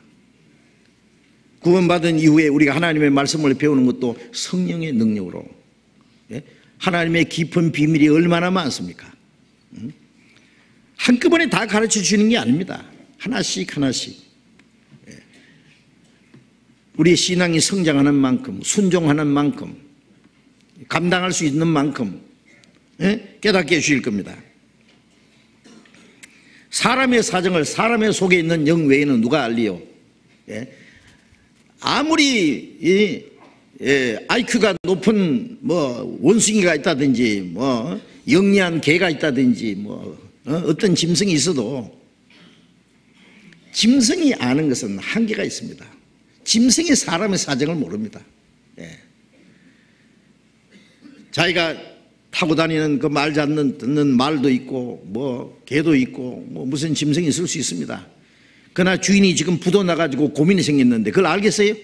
구원받은 이후에 우리가 하나님의 말씀을 배우는 것도 성령의 능력으로. 하나님의 깊은 비밀이 얼마나 많습니까? 한꺼번에 다 가르쳐 주시는 게 아닙니다. 하나씩 하나씩. 우리의 신앙이 성장하는 만큼, 순종하는 만큼, 감당할 수 있는 만큼 깨닫게 해주실 겁니다. 사람의 사정을 사람의 속에 있는 영 외에는 누가 알리요? 아무리 IQ가 높은 원숭이가 있다든지 영리한 개가 있다든지 어떤 짐승이 있어도 짐승이 아는 것은 한계가 있습니다. 짐승이 사람의 사정을 모릅니다. 자기가 타고 다니는 그 말 듣는 말도 있고 개도 있고 무슨 짐승이 있을 수 있습니다. 그러나 주인이 지금 부도 나가지고 고민이 생겼는데 그걸 알겠어요?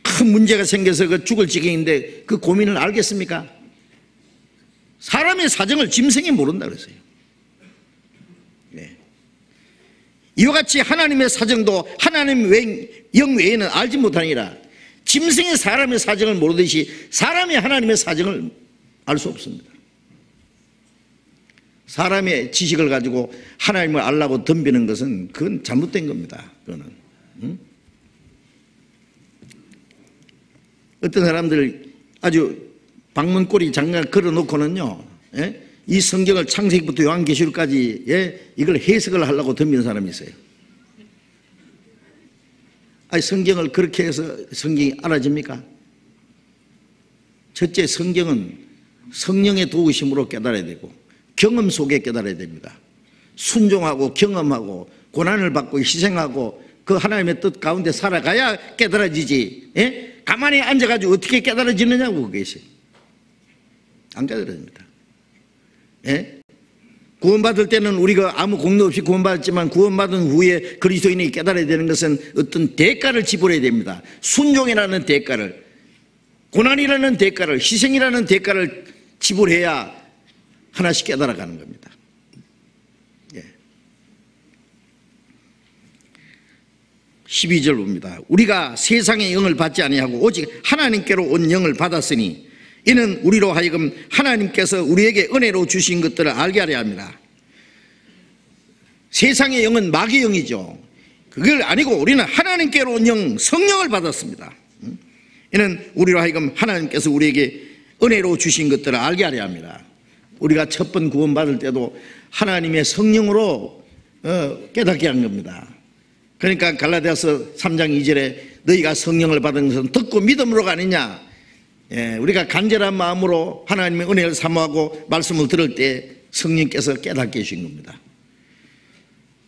큰 문제가 생겨서 그 죽을 지경인데 그 고민을 알겠습니까? 사람의 사정을 짐승이 모른다 그랬어요. 이와 같이 하나님의 사정도 하나님 영 외에는 알지 못하니라. 짐승이 사람의 사정을 모르듯이 사람이 하나님의 사정을 알 수 없습니다. 사람의 지식을 가지고 하나님을 알라고 덤비는 것은 그건 잘못된 겁니다. 그거는. 어떤 사람들 아주 방문고리 장갑 걸어놓고는요, 이 성경을 창세기부터 요한계시록까지 이걸 해석을 하려고 덤비는 사람이 있어요. 아니, 성경을 그렇게 해서 성경이 알아집니까? 첫째, 성경은 성령의 도우심으로 깨달아야 되고 경험 속에 깨달아야 됩니다. 순종하고 경험하고 고난을 받고 희생하고 그 하나님의 뜻 가운데 살아가야 깨달아지지. 가만히 앉아가지고 어떻게 깨달아지느냐고 그게 있어요. 안 깨달아집니다. 구원받을 때는 우리가 아무 공로 없이 구원받았지만 구원받은 후에 그리스도인이 깨달아야 되는 것은 어떤 대가를 지불해야 됩니다. 순종이라는 대가를, 고난이라는 대가를, 희생이라는 대가를 지불해야 하나씩 깨달아가는 겁니다. 12절 봅니다. 우리가 세상의 영을 받지 아니하고 오직 하나님께로 온 영을 받았으니 이는 우리로 하여금 하나님께서 우리에게 은혜로 주신 것들을 알게 하려 합니다. 세상의 영은 마귀의 영이죠. 그걸 아니고 우리는 하나님께로 온 영, 성령을 받았습니다. 이는 우리로 하여금 하나님께서 우리에게 은혜로 주신 것들을 알게 하려 합니다. 우리가 첫 번 구원받을 때도 하나님의 성령으로 깨닫게 한 겁니다. 그러니까 갈라디아서 3장 2절에 너희가 성령을 받은 것은 듣고 믿음으로가 아니냐. 우리가 간절한 마음으로 하나님의 은혜를 사모하고 말씀을 들을 때 성령께서 깨닫게 해주신 겁니다.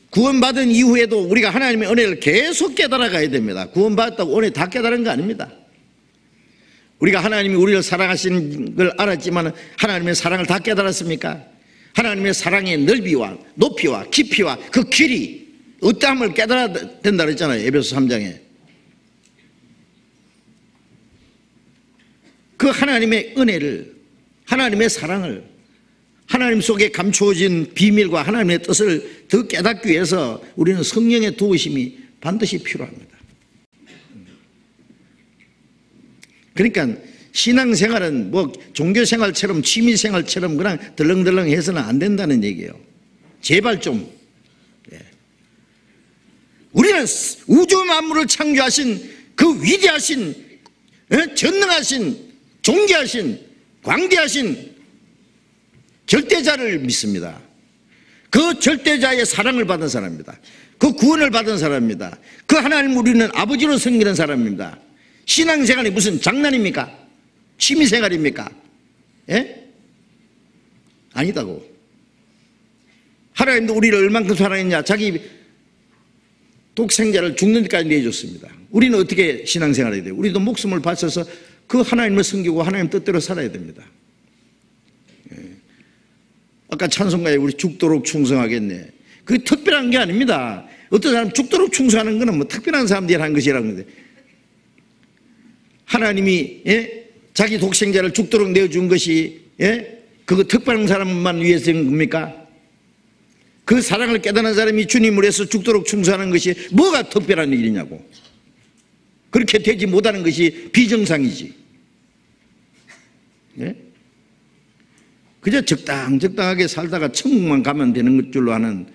구원받은 이후에도 우리가 하나님의 은혜를 계속 깨달아가야 됩니다. 구원받았다고 은혜 다 깨달은 거 아닙니다. 우리가 하나님이 우리를 사랑하시는 걸 알았지만 하나님의 사랑을 다 깨달았습니까? 하나님의 사랑의 넓이와 높이와 깊이와 그 길이 어떠함을 깨달아야 된다 그랬잖아요. 에베소 3장에. 그 하나님의 은혜를, 하나님의 사랑을, 하나님 속에 감추어진 비밀과 하나님의 뜻을 더 깨닫기 위해서 우리는 성령의 도우심이 반드시 필요합니다. 그러니까 신앙생활은 뭐 종교생활처럼 취미생활처럼 그냥 덜렁덜렁 해서는 안 된다는 얘기예요. 제발 좀. 우리는 우주 만물을 창조하신 그 위대하신, 전능하신, 존귀하신, 광대하신 절대자를 믿습니다. 그 절대자의 사랑을 받은 사람입니다. 그 구원을 받은 사람입니다. 그 하나님 우리는 아버지로 섬기는 사람입니다. 신앙생활이 무슨 장난입니까? 취미생활입니까? 예? 아니다고. 하나님도 우리를 얼만큼 사랑했냐? 자기 독생자를 죽는 데까지 내줬습니다. 우리는 어떻게 신앙생활해야 돼요? 우리도 목숨을 바쳐서 그 하나님을 섬기고 하나님 뜻대로 살아야 됩니다. 예. 아까 찬송가에 우리 죽도록 충성하겠네. 그게 특별한 게 아닙니다. 어떤 사람 죽도록 충성하는 거는 뭐 특별한 사람들이 하는 것이라는 건데, 하나님이 자기 독생자를 죽도록 내어준 것이 그거 특별한 사람만 위해서인 겁니까? 그 사랑을 깨달은 사람이 주님을 위해서 죽도록 충성하는 것이 뭐가 특별한 일이냐고. 그렇게 되지 못하는 것이 비정상이지. 그저 적당하게 살다가 천국만 가면 되는 줄로 하는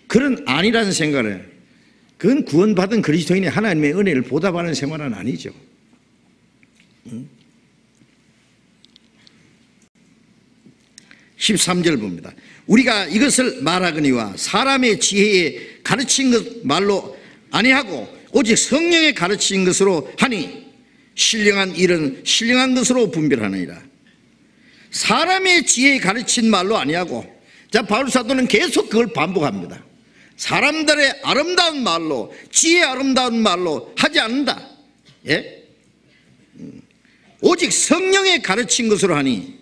그런 아니라는 생각을, 그건 구원받은 그리스도인이 하나님의 은혜를 보답하는 생활은 아니죠. 13절 봅니다. 우리가 이것을 말하거니와 사람의 지혜에 가르친 것 말로 아니하고 오직 성령의 가르친 것으로 하니 신령한 일은 신령한 것으로 분별하느니라. 사람의 지혜에 가르친 말로 아니하고, 자, 바울 사도는 계속 그걸 반복합니다. 사람들의 아름다운 말로, 지혜의 아름다운 말로 하지 않는다. 예? 오직 성령의 가르친 것으로 하니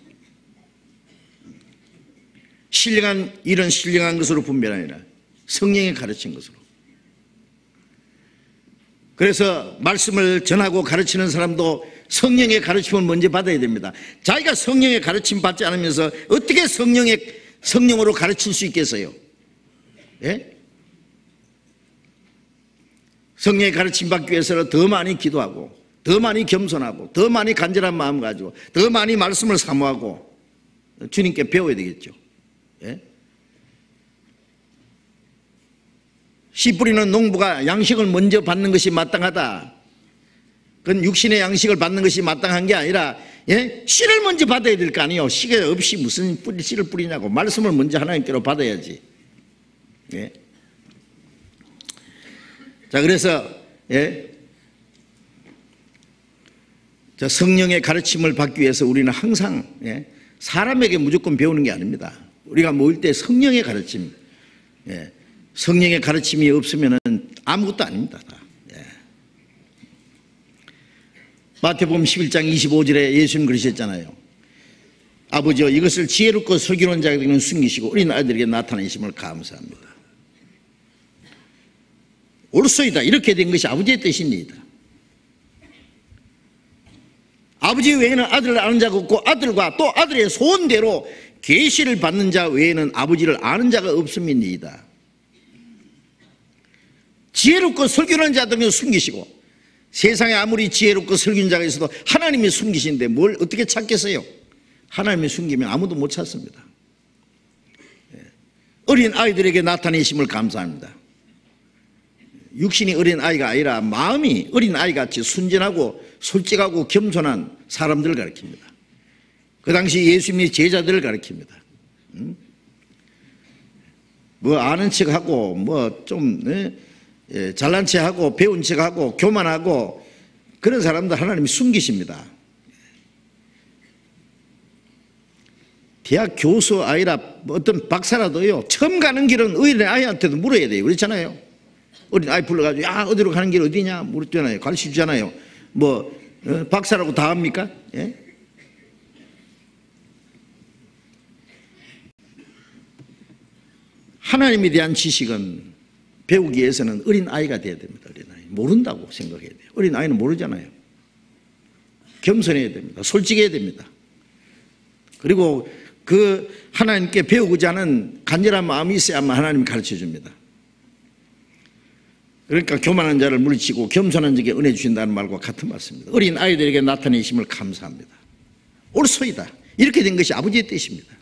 신령한 일은 신령한 것으로 분별하니라. 성령의 가르친 것으로. 그래서 말씀을 전하고 가르치는 사람도 성령의 가르침을 먼저 받아야 됩니다. 자기가 성령의 가르침 받지 않으면서 어떻게 성령으로 가르칠 수 있겠어요? 예? 성령의 가르침 받기 위해서는 더 많이 기도하고, 더 많이 겸손하고, 더 많이 간절한 마음 가지고, 더 많이 말씀을 사모하고 주님께 배워야 되겠죠. 예? 씨 뿌리는 농부가 양식을 먼저 받는 것이 마땅하다. 그건 육신의 양식을 받는 것이 마땅한 게 아니라, 예? 씨를 먼저 받아야 될 거 아니에요. 씨가 없이 무슨 씨를 뿌리냐고. 말씀을 먼저 하나님께로 받아야지. 예? 자, 그래서 자, 성령의 가르침을 받기 위해서 우리는 항상 사람에게 무조건 배우는 게 아닙니다. 우리가 모일 때 성령의 가르침, 성령의 가르침이 없으면 아무것도 아닙니다. 마태복음 11장 25절에 예수님 그러셨잖아요. 아버지여, 이것을 지혜롭고 슬기로운 자에게는 숨기시고 어린 아이들에게 나타내심을 감사합니다. 옳소이다. 이렇게 된 것이 아버지의 뜻입니다. 아버지 외에는 아들을 아는 자가 없고 아들과 또 아들의 소원대로 계시를 받는 자 외에는 아버지를 아는 자가 없음이니이다. 지혜롭고 슬기로운 자들은 숨기시고, 세상에 아무리 지혜롭고 슬기로운 자가 있어도 하나님이 숨기신데 뭘 어떻게 찾겠어요? 하나님이 숨기면 아무도 못 찾습니다. 어린 아이들에게 나타내심을 감사합니다. 육신이 어린 아이가 아니라 마음이 어린 아이같이 순전하고 솔직하고 겸손한 사람들을 가리킵니다. 그 당시 예수님이 제자들을 가리킵니다. 뭐 아는 척하고 뭐 좀 잘난 척하고 배운 척하고 교만하고 그런 사람들 하나님이 숨기십니다. 대학 교수 아니라 어떤 박사라도요, 처음 가는 길은 어린 아이한테도 물어야 돼요. 그렇잖아요. 어린 아이 불러가지고 야, 어디로 가는 길 어디냐 물었잖아요. 가르쳐 주잖아요. 뭐 박사라고 다 합니까? 예? 하나님에 대한 지식은 배우기 위해서는 어린아이가 돼야 됩니다. 어린아이. 모른다고 생각해야 돼요. 어린아이는 모르잖아요. 겸손해야 됩니다. 솔직해야 됩니다. 그리고 그 하나님께 배우고자 하는 간절한 마음이 있어야만 하나님이 가르쳐 줍니다. 그러니까 교만한 자를 물리치고 겸손한 자에게 은혜 주신다는 말과 같은 말씀입니다. 어린 아이들에게 나타내심을 감사합니다. 옳소이다. 이렇게 된 것이 아버지의 뜻입니다.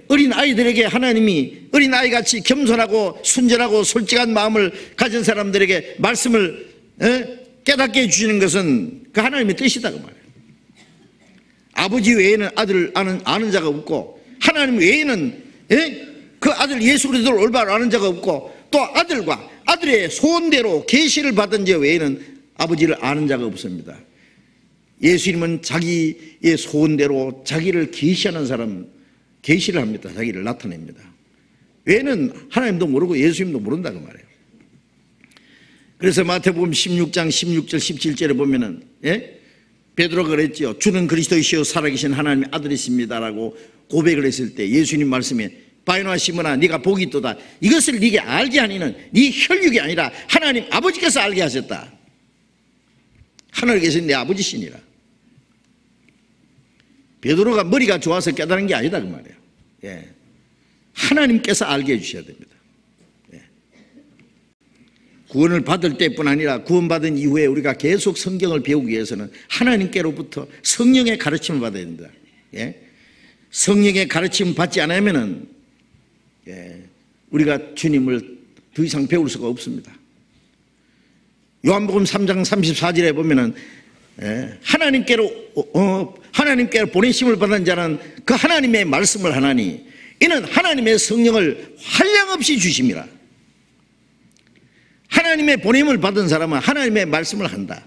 어린 아이들에게 하나님이 어린 아이같이 겸손하고 순전하고 솔직한 마음을 가진 사람들에게 말씀을 깨닫게 해주시는 것은 그 하나님의 뜻이다 그 말이에요. 아버지 외에는 아들을 아는 자가 없고 하나님 외에는 그 아들 예수 그리스도를 올바로 아는 자가 없고 또 아들과 아들의 소원대로 계시를 받은 자 외에는 아버지를 아는 자가 없습니다. 예수님은 자기의 소원대로 자기를 계시하는 사람, 계시를 합니다. 자기를 나타냅니다. 외에는 하나님도 모르고 예수님도 모른다 그 말이에요. 그래서 마태복음 16장 16절 17절에 보면은 베드로가 그랬지요. 주는 그리스도이시요 살아계신 하나님의 아들이십니다라고 고백을 했을 때 예수님 말씀에 바요나 시몬아 네가 복이 있도다. 이것을 네게 알게 하니는 네 혈육이 아니라 하나님 아버지께서 알게 하셨다. 하늘에 계신 내 아버지시니라. 베드로가 머리가 좋아서 깨달은 게 아니다 그 말이에요. 하나님께서 알게 해주셔야 됩니다. 구원을 받을 때뿐 아니라 구원받은 이후에 우리가 계속 성경을 배우기 위해서는 하나님께로부터 성령의 가르침을 받아야 된다. 성령의 가르침을 받지 않으면은 우리가 주님을 더 이상 배울 수가 없습니다. 요한복음 3장 34절에 보면은 하나님께로 보내심을 받은 자는 그 하나님의 말씀을 하나니 이는 하나님의 성령을 한량없이 주심이라. 하나님의 보냄을 받은 사람은 하나님의 말씀을 한다.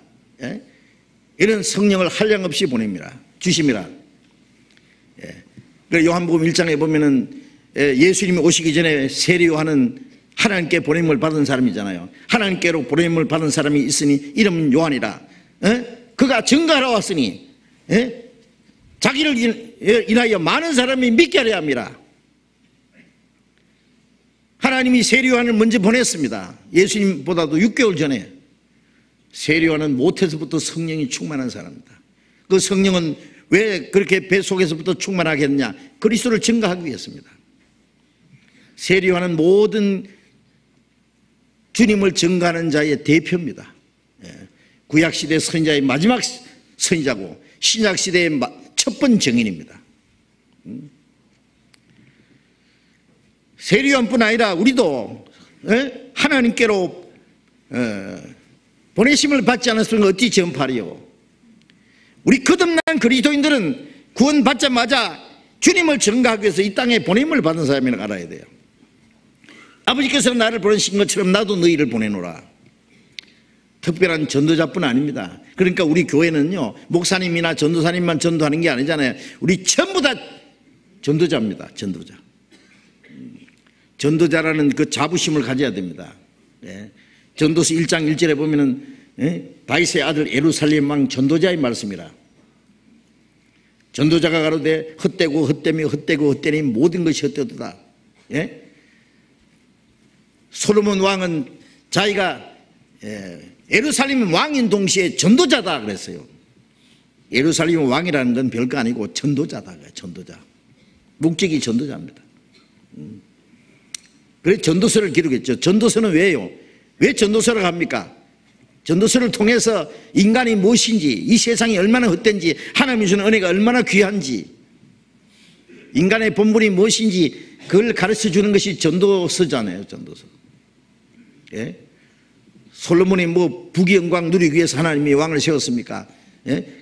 이런 성령을 한량없이 보냅니다. 주심이라. 요한복음 1장에 보면은 예수님이 오시기 전에 세례 요한은 하나님께 보냄을 받은 사람이잖아요. 하나님께로 보냄을 받은 사람이 있으니 이름은 요한이라. 그가 증거하러 왔으니 자기를 인하여 많은 사람이 믿게 하려 합니다. 하나님이 세례 요한을 먼저 보냈습니다. 예수님보다도 6개월 전에. 세례 요한은 모태에서부터 성령이 충만한 사람입니다. 그 성령은 왜 그렇게 배 속에서부터 충만하게 했느냐? 그리스도를 증거하기 위해서입니다. 세례 요한은 모든 주님을 증거하는 자의 대표입니다. 구약시대 선지자의 마지막 선지자고 신약시대의 첫 번째 증인입니다. 세례 요한뿐 아니라 우리도 하나님께로 보내심을 받지 않았으면 어찌 전파리요. 우리 거듭난 그리스도인들은 구원받자마자 주님을 증거하기 위해서 이 땅에 보냄을 받은 사람이라고 알아야 돼요. 아버지께서 나를 보내신 것처럼 나도 너희를 보내노라. 특별한 전도자뿐 아닙니다. 그러니까 우리 교회는요 목사님이나 전도사님만 전도하는 게 아니잖아요. 우리 전부 다 전도자입니다. 전도자. 전도자라는 그 자부심을 가져야 됩니다. 전도서 1장 1절에 보면은 다윗의 아들 예루살렘 왕 전도자의 말씀이라. 전도자가 가로되 헛되고 헛되며 헛되고 헛되니 모든 것이 헛되도다. 솔로몬 왕은 자기가 예루살렘 왕인 동시에 전도자다 그랬어요. 예루살렘 왕이라는 건 별거 아니고 전도자다. 전도자. 목적이 전도자입니다. 그래서 전도서를 기록했죠. 전도서는 왜요? 왜 전도서를 합니까? 전도서를 통해서 인간이 무엇인지, 이 세상이 얼마나 헛된지, 하나님이 주는 은혜가 얼마나 귀한지, 인간의 본분이 무엇인지 그걸 가르쳐 주는 것이 전도서잖아요. 전도서. 솔로몬이 뭐 부귀영광 누리기 위해서 하나님이 왕을 세웠습니까?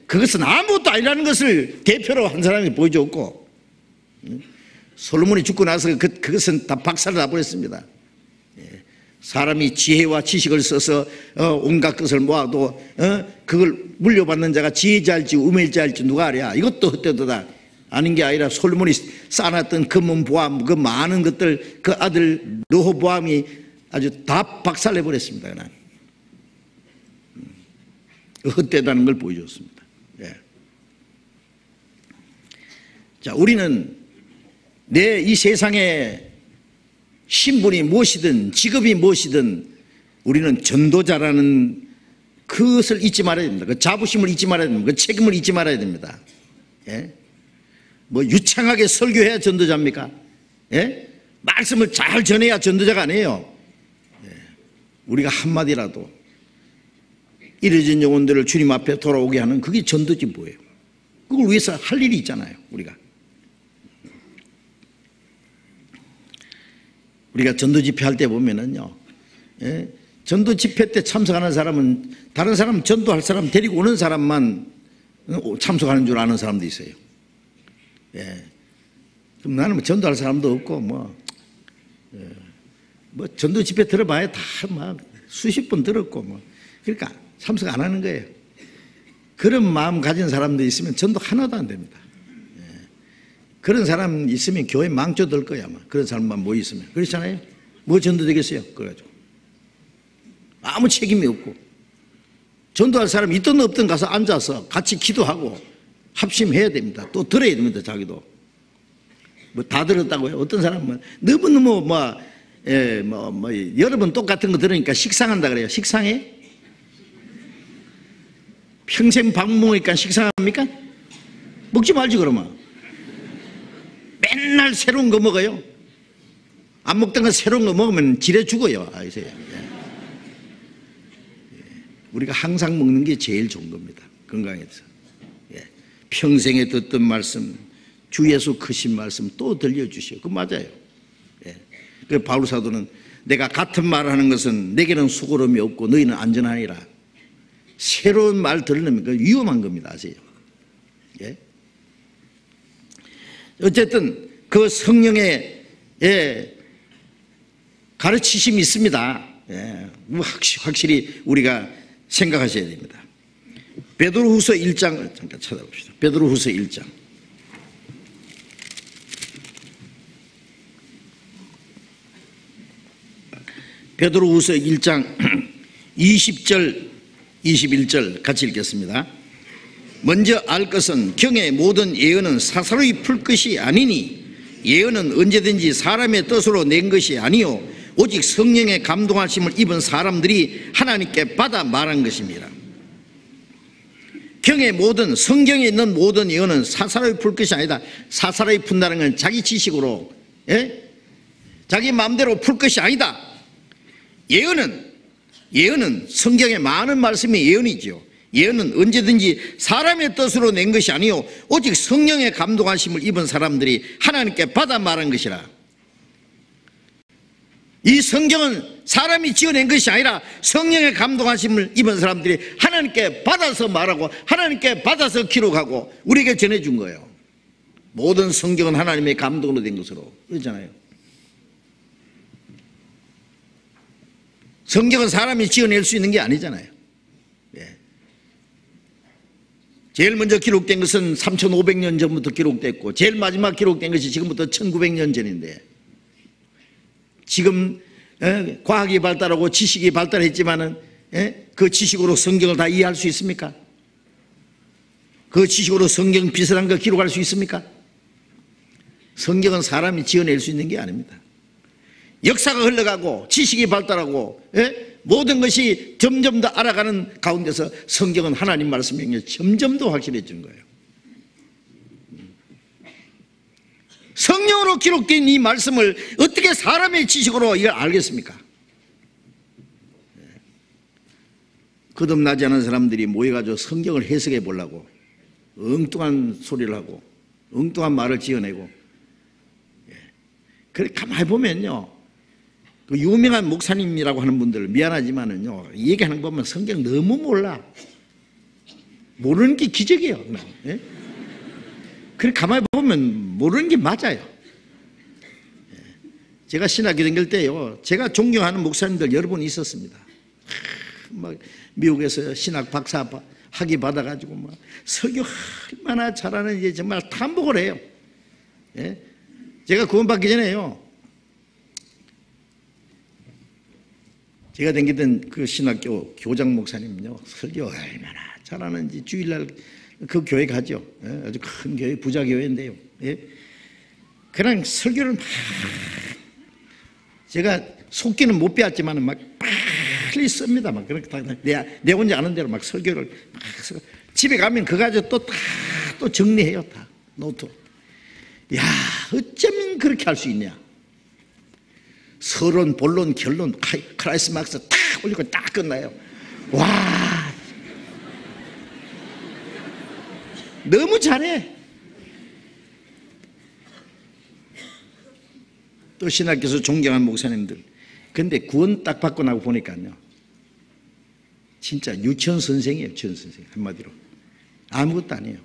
그것은 아무것도 아니라는 것을 대표로 한 사람이 보여줬고, 솔로몬이 죽고 나서 그것은 다 박살을 나버렸습니다. 사람이 지혜와 지식을 써서 온갖 것을 모아도 그걸 물려받는 자가 지혜자일지 우매자일지 누가 알아? 이것도 헛되도다. 아닌 게 아니라 솔로몬이 쌓아놨던 금은 보암, 그 많은 것들, 그 아들 르호보암이 아주 다 박살내버렸습니다. 그냥. 헛되다는 걸 보여줬습니다. 자, 우리는 내 이 세상에 신분이 무엇이든 직업이 무엇이든 우리는 전도자라는 그것을 잊지 말아야 됩니다. 그 자부심을 잊지 말아야 됩니다. 그 책임을 잊지 말아야 됩니다. 예? 뭐 유창하게 설교해야 전도자입니까? 예? 말씀을 잘 전해야 전도자가 아니에요. 예. 우리가 한마디라도 잃어진 영혼들을 주님 앞에 돌아오게 하는 그게 전도지 뭐예요. 그걸 위해서 할 일이 있잖아요. 우리가 전도 집회 할 때 보면은요, 예? 전도 집회 때 참석하는 사람은 다른 사람 전도할 사람 데리고 오는 사람만 참석하는 줄 아는 사람도 있어요. 예. 그럼 나는 뭐 전도할 사람도 없고 뭐 전도 집회 들어봐야 다 막 수십 번 들었고 뭐 그러니까 참석 안 하는 거예요. 그런 마음 가진 사람도 있으면 전도 하나도 안 됩니다. 예. 그런 사람 있으면 교회 망쳐들 거야 아마. 그런 사람만 모여 있으면 그렇잖아요. 뭐 전도 되겠어요? 그래가지고 아무 책임이 없고 전도할 사람이 있든 없든 가서 앉아서 같이 기도하고 합심해야 됩니다. 또 들어야 됩니다. 자기도 뭐 다 들었다고요? 어떤 사람은 너무너무 여러 번 똑같은 거 들으니까 식상한다 그래요. 식상해? 평생 밥 먹으니까 식상합니까? 먹지 말지 그러면. 맨날 새로운 거 먹어요. 안 먹던 거 새로운 거 먹으면 지레 죽어요. 아세요? 우리가 항상 먹는 게 제일 좋은 겁니다. 건강해서. 예. 평생에 듣던 말씀, 주 예수 크신 말씀 또 들려주시오. 그거 맞아요. 예. 그래서 바울 사도는 내가 같은 말을 하는 것은 내게는 수고름이 없고 너희는 안전하니라. 새로운 말 들으면 그 위험한 겁니다. 아세요? 예. 어쨌든 그 성령의 가르치심이 있습니다. 예. 확실히 우리가 생각하셔야 됩니다. 베드로후서 1장 잠깐 찾아봅시다. 베드로후서 1장. 베드로후서 1장 20절 21절 같이 읽겠습니다. 먼저 알 것은 경의 모든 예언은 사사로이 풀 것이 아니니 예언은 언제든지 사람의 뜻으로 낸 것이 아니요 오직 성령의 감동하심을 입은 사람들이 하나님께 받아 말한 것입니다. 경의 모든 성경에 있는 모든 예언은 사사로이 풀 것이 아니다. 사사로이 푼다는 건 자기 지식으로 자기 마음대로 풀 것이 아니다. 예언은 성경에 많은 말씀이 예언이죠. 예언은 언제든지 사람의 뜻으로 낸 것이 아니요 오직 성령의 감동하심을 입은 사람들이 하나님께 받아 말한 것이라. 이 성경은 사람이 지어낸 것이 아니라 성령의 감동하심을 입은 사람들이 하나님께 받아서 말하고 하나님께 받아서 기록하고 우리에게 전해준 거예요. 모든 성경은 하나님의 감동으로 된 것으로 그렇잖아요. 성경은 사람이 지어낼 수 있는 게 아니잖아요. 예. 제일 먼저 기록된 것은 3500년 전부터 기록됐고 제일 마지막 기록된 것이 지금부터 1900년 전인데 지금 과학이 발달하고 지식이 발달했지만은 그 지식으로 성경을 다 이해할 수 있습니까? 그 지식으로 성경 비슷한 거 기록할 수 있습니까? 성경은 사람이 지어낼 수 있는 게 아닙니다. 역사가 흘러가고 지식이 발달하고 모든 것이 점점 더 알아가는 가운데서 성경은 하나님 말씀이 점점 더 확실해지는 거예요. 성령으로 기록된 이 말씀을 어떻게 사람의 지식으로 이걸 알겠습니까? 거듭나지 않은 사람들이 모여가지고 성경을 해석해 보려고 엉뚱한 소리를 하고 엉뚱한 말을 지어내고 그래 가만히 보면요 그 유명한 목사님이라고 하는 분들 미안하지만은요 얘기하는 거 보면 성경 너무 몰라. 모르는 게 기적이에요. 예? 그래 가만히 보면 모르는 게 맞아요. 제가 신학교 다닐 때요 제가 존경하는 목사님들 여러 분 있었습니다. 막 미국에서 신학 박사 학위 받아가지고 막 설교 얼마나 잘하는지 정말 탐복을 해요. 예? 제가 구원받기 전에요 제가 다니던 그 신학교 교장 목사님은요 설교 얼마나 잘하는지 주일날 그 교회 가죠. 아주 큰 교회 부자 교회인데요. 예? 그냥 설교를 막, 제가 속기는 못 배웠지만 막 빨리 씁니다. 막 그렇게 다 내 혼자 아는 대로 막 설교를 막 쓰고, 집에 가면 그거 가지고 또 정리해요. 다 노트. 야, 어쩌면 그렇게 할 수 있냐. 서론, 본론, 결론, 클라이스 막스 딱 올리고 딱 끝나요. 와, 너무 잘해. 또 신학교에서 존경하는 목사님들, 근데 구원 딱 받고 나고 보니까요, 진짜 유치원 선생이에요. 유치원 선생. 한마디로 아무것도 아니에요.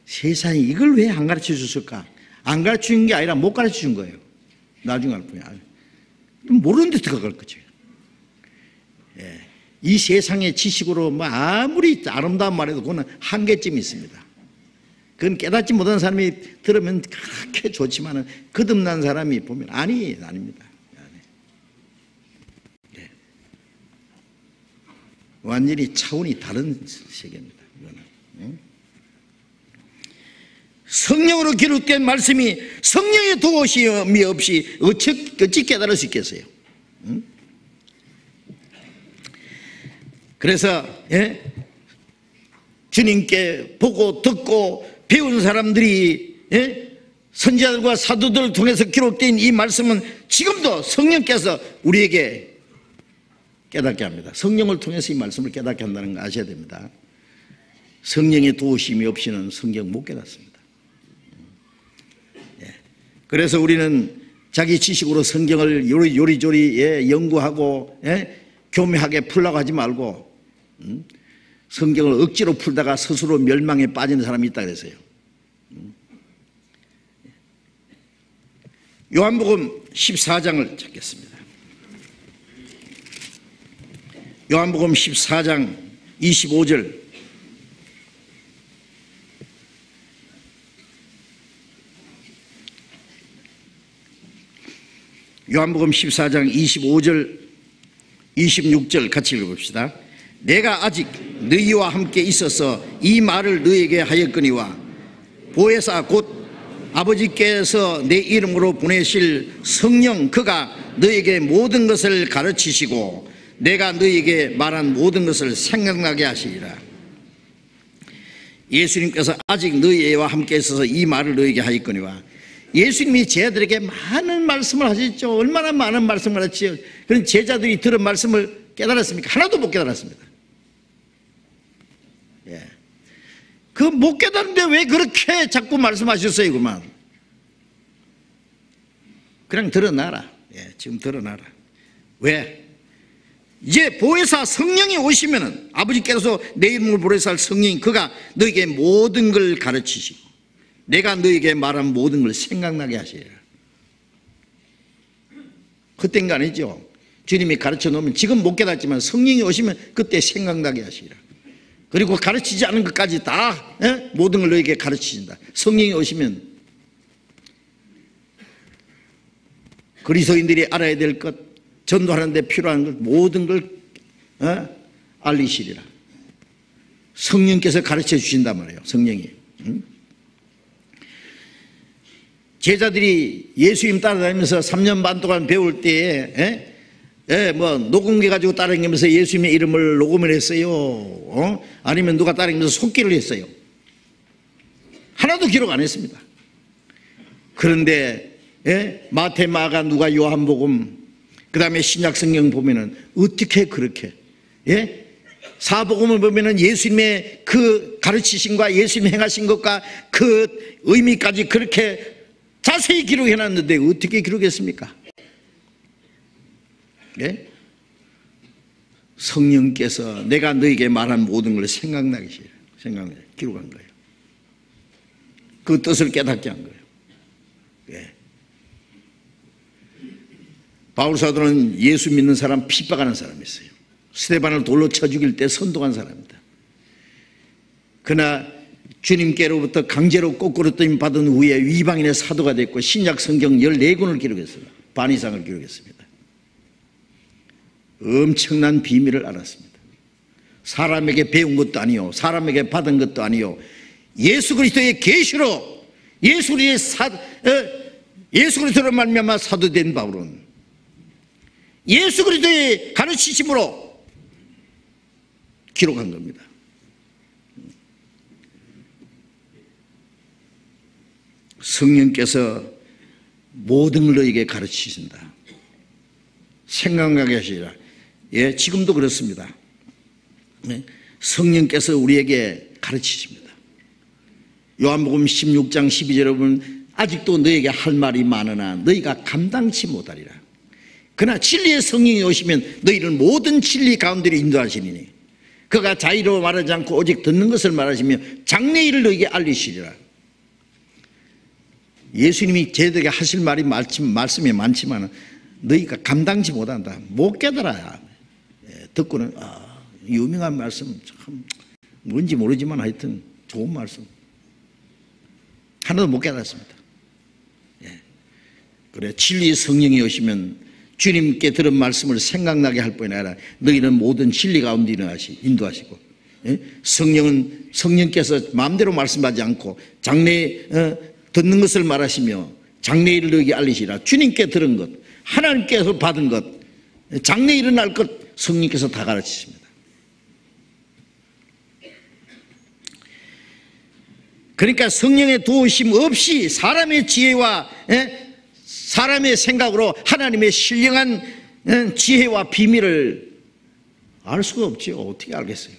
세상에 이걸 왜 안 가르쳐 줬을까? 안 가르쳐 준 게 아니라 못 가르쳐 준 거예요. 나중에 알 뿐이야. 모르는 데 들어갈 거죠. 예. 이 세상의 지식으로 뭐 아무리 아름다운 말해도 그거는 한계점이 있습니다. 그건 깨닫지 못한 사람이 들으면 그렇게 좋지만은 거듭난 사람이 보면 아닙니다. 예. 완전히 차원이 다른 세계입니다. 이거는. 예? 성령으로 기록된 말씀이 성령의 도우심이 없이 어찌 깨달을 수 있겠어요? 응? 그래서 예? 주님께 보고 듣고 배운 사람들이 예? 선지자들과 사도들을 통해서 기록된 이 말씀은 지금도 성령께서 우리에게 깨닫게 합니다. 성령을 통해서 이 말씀을 깨닫게 한다는 거 아셔야 됩니다. 성령의 도우심이 없이는 성경 못 깨닫습니다. 그래서 우리는 자기 지식으로 성경을 요리조리 연구하고 교묘하게 풀라고 하지 말고 성경을 억지로 풀다가 스스로 멸망에 빠지는 사람이 있다 그랬어요. 요한복음 14장을 찾겠습니다. 요한복음 14장 25절. 요한복음 14장 25절 26절 같이 읽어봅시다. 내가 아직 너희와 함께 있어서 이 말을 너희에게 하였거니와 보혜사 곧 아버지께서 내 이름으로 보내실 성령 그가 너희에게 모든 것을 가르치시고 내가 너희에게 말한 모든 것을 생각나게 하시리라. 예수님께서 아직 너희와 함께 있어서 이 말을 너희에게 하였거니와, 예수님이 제자들에게 많은 말씀을 하셨죠. 얼마나 많은 말씀을 하셨죠. 그런 제자들이 들은 말씀을 깨달았습니까? 하나도 못 깨달았습니다. 예. 그 못 깨달은데 왜 그렇게 자꾸 말씀하셨어요? 그만 그냥 드러나라. 예, 지금 드러나라. 왜? 이제 보혜사 성령이 오시면은 아버지께서 내 이름으로 보내실 성령이 그가 너에게 모든 걸 가르치시고 내가 너에게 말한 모든 걸 생각나게 하시리라. 그때인 거 아니죠. 주님이 가르쳐 놓으면 지금 못 깨닫지만 성령이 오시면 그때 생각나게 하시리라. 그리고 가르치지 않은 것까지 다 모든 걸 너에게 가르치신다. 성령이 오시면 그리스도인들이 알아야 될 것, 전도하는 데 필요한 것 모든 걸 알리시리라. 성령께서 가르쳐 주신단 말이에요. 성령이. 제자들이 예수님 따라다니면서 3년 반 동안 배울 때에 뭐 녹음기 가지고 따라다니면서 예수님의 이름을 녹음을 했어요. 아니면 누가 따라다니면서 속기를 했어요. 하나도 기록 안 했습니다. 그런데 마태, 마가, 누가, 요한복음, 그 다음에 신약성경 보면은 어떻게 그렇게 사복음을 보면은 예수님의 그 가르치심과 예수님 행하신 것과 그 의미까지 그렇게 자세히 기록해놨는데 어떻게 기록했습니까? 예? 성령께서 내가 너에게 말한 모든 걸 생각나게 기록한 거예요. 그 뜻을 깨닫게 한 거예요. 예. 바울 사도는 예수 믿는 사람 핍박하는 사람이었어요. 스데반을 돌로 쳐 죽일 때 선동한 사람입니다. 그러나 주님께로부터 강제로 거꾸로 떠임 받은 후에 이방인의 사도가 됐고 신약 성경 14권을 기록했습니다. 반 이상을 기록했습니다. 엄청난 비밀을 알았습니다. 사람에게 배운 것도 아니요, 사람에게 받은 것도 아니요, 예수 그리스도의 계시로 예수 그리스도의 예수 그리스도로 말미암아 사도된 바울은 예수 그리스도의 가르치심으로 기록한 겁니다. 성령께서 모든 걸 너에게 가르치신다. 생각나게 하시라. 예, 지금도 그렇습니다. 성령께서 우리에게 가르치십니다. 요한복음 16장 12절에 보면 아직도 너에게 할 말이 많으나 너희가 감당치 못하리라. 그러나 진리의 성령이 오시면 너희를 모든 진리 가운데로 인도하시리니 그가 자의로 말하지 않고 오직 듣는 것을 말하시며 장래일을 너희에게 알리시리라. 예수님이 저희들에게 하실 말씀이 많지만 너희가 감당치 못한다. 못 깨달아야. 듣고는 유명한 말씀 참 뭔지 모르지만 하여튼 좋은 말씀 하나도 못 깨닫습니다. 그래, 진리의 성령이 오시면 주님께 들은 말씀을 생각나게 할 뿐이 아니라 너희는 모든 진리 가운데 인도하시고, 성령은 성령께서 마음대로 말씀하지 않고 장래에 듣는 것을 말하시며 장래일을 너희에게 알리시라. 주님께 들은 것, 하나님께서 받은 것, 장래에 일어날 것 성령께서 다 가르치십니다. 그러니까 성령의 도우심 없이 사람의 지혜와 사람의 생각으로 하나님의 신령한 지혜와 비밀을 알 수가 없죠. 어떻게 알겠어요?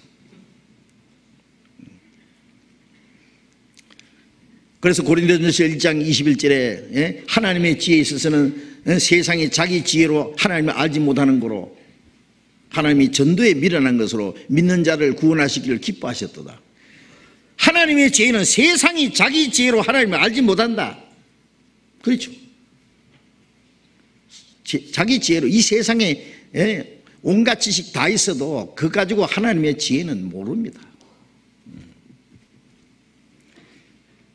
그래서 고린도전서 1장 21절에 하나님의 지혜에 있어서는 세상이 자기 지혜로 하나님을 알지 못하는 거로 하나님이 전도에 미련한 것으로 믿는 자를 구원하시기를 기뻐하셨도다. 하나님의 지혜는 세상이 자기 지혜로 하나님을 알지 못한다. 그렇죠. 자기 지혜로 이 세상에 온갖 지식 다 있어도 그거 가지고 하나님의 지혜는 모릅니다.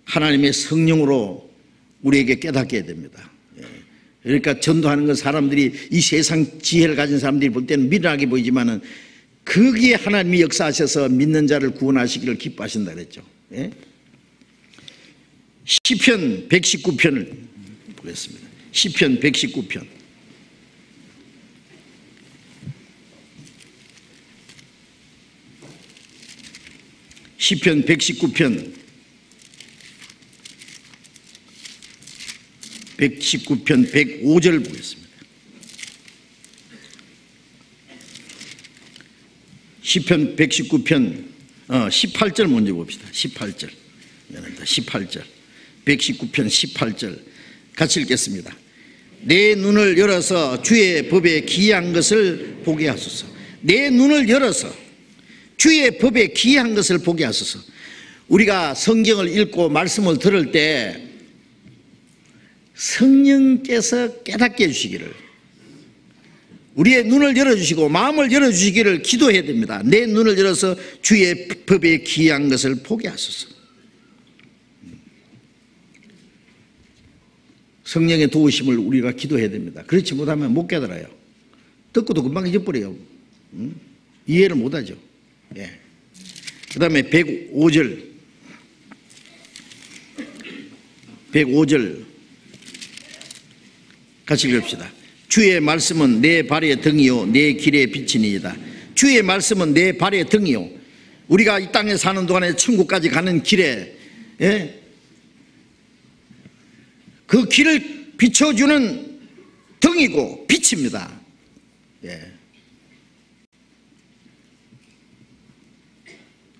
하나님의 성령으로 우리에게 깨닫게 해야 됩니다. 그러니까 전도하는 건 사람들이 이 세상 지혜를 가진 사람들이 볼 때는 미련하게 보이지만은 거기에 하나님이 역사하셔서 믿는 자를 구원하시기를 기뻐하신다 그랬죠. 시편 119편을 보겠습니다. 시편 119편. 시편 119편 105절 보겠습니다. 시편 119편 18절 먼저 봅시다. 18절. 119편 18절 같이 읽겠습니다. 내 눈을 열어서 주의 법에 기이한 것을 보게 하소서. 내 눈을 열어서 주의 법에 기이한 것을 보게 하소서. 우리가 성경을 읽고 말씀을 들을 때 성령께서 깨닫게 해주시기를, 우리의 눈을 열어주시고 마음을 열어주시기를 기도해야 됩니다. 내 눈을 열어서 주의 법에 기이한 것을 보게 하소서. 성령의 도우심을 우리가 기도해야 됩니다. 그렇지 못하면 못 깨달아요. 듣고도 금방 잊어버려요. 이해를 못하죠. 그 다음에 105절 같이 읽읍시다. 주의 말씀은 내 발의 등이요 내 길의 빛이니이다. 주의 말씀은 내 발의 등이요, 우리가 이 땅에 사는 동안에 천국까지 가는 길에 그 길을 비춰주는 등이고 빛입니다.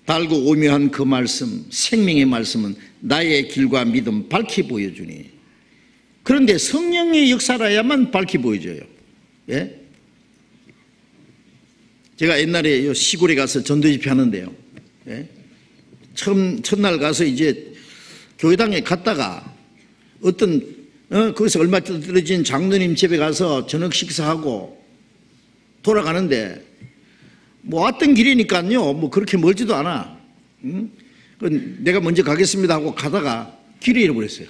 달고 오묘한 그 말씀, 생명의 말씀은 나의 길과 믿음 밝히 보여주니. 그런데 성령의 역사라야만 밝히 보여줘요. 제가 옛날에 시골에 가서 전도 집회하는데요. 첫날 가서 이제 교회당에 갔다가 어떤 거기서 얼마 떨어진 장로님 집에 가서 저녁 식사하고 돌아가는데 뭐 왔던 길이니까요, 뭐 그렇게 멀지도 않아. 내가 먼저 가겠습니다 하고 가다가 길을 잃어버렸어요.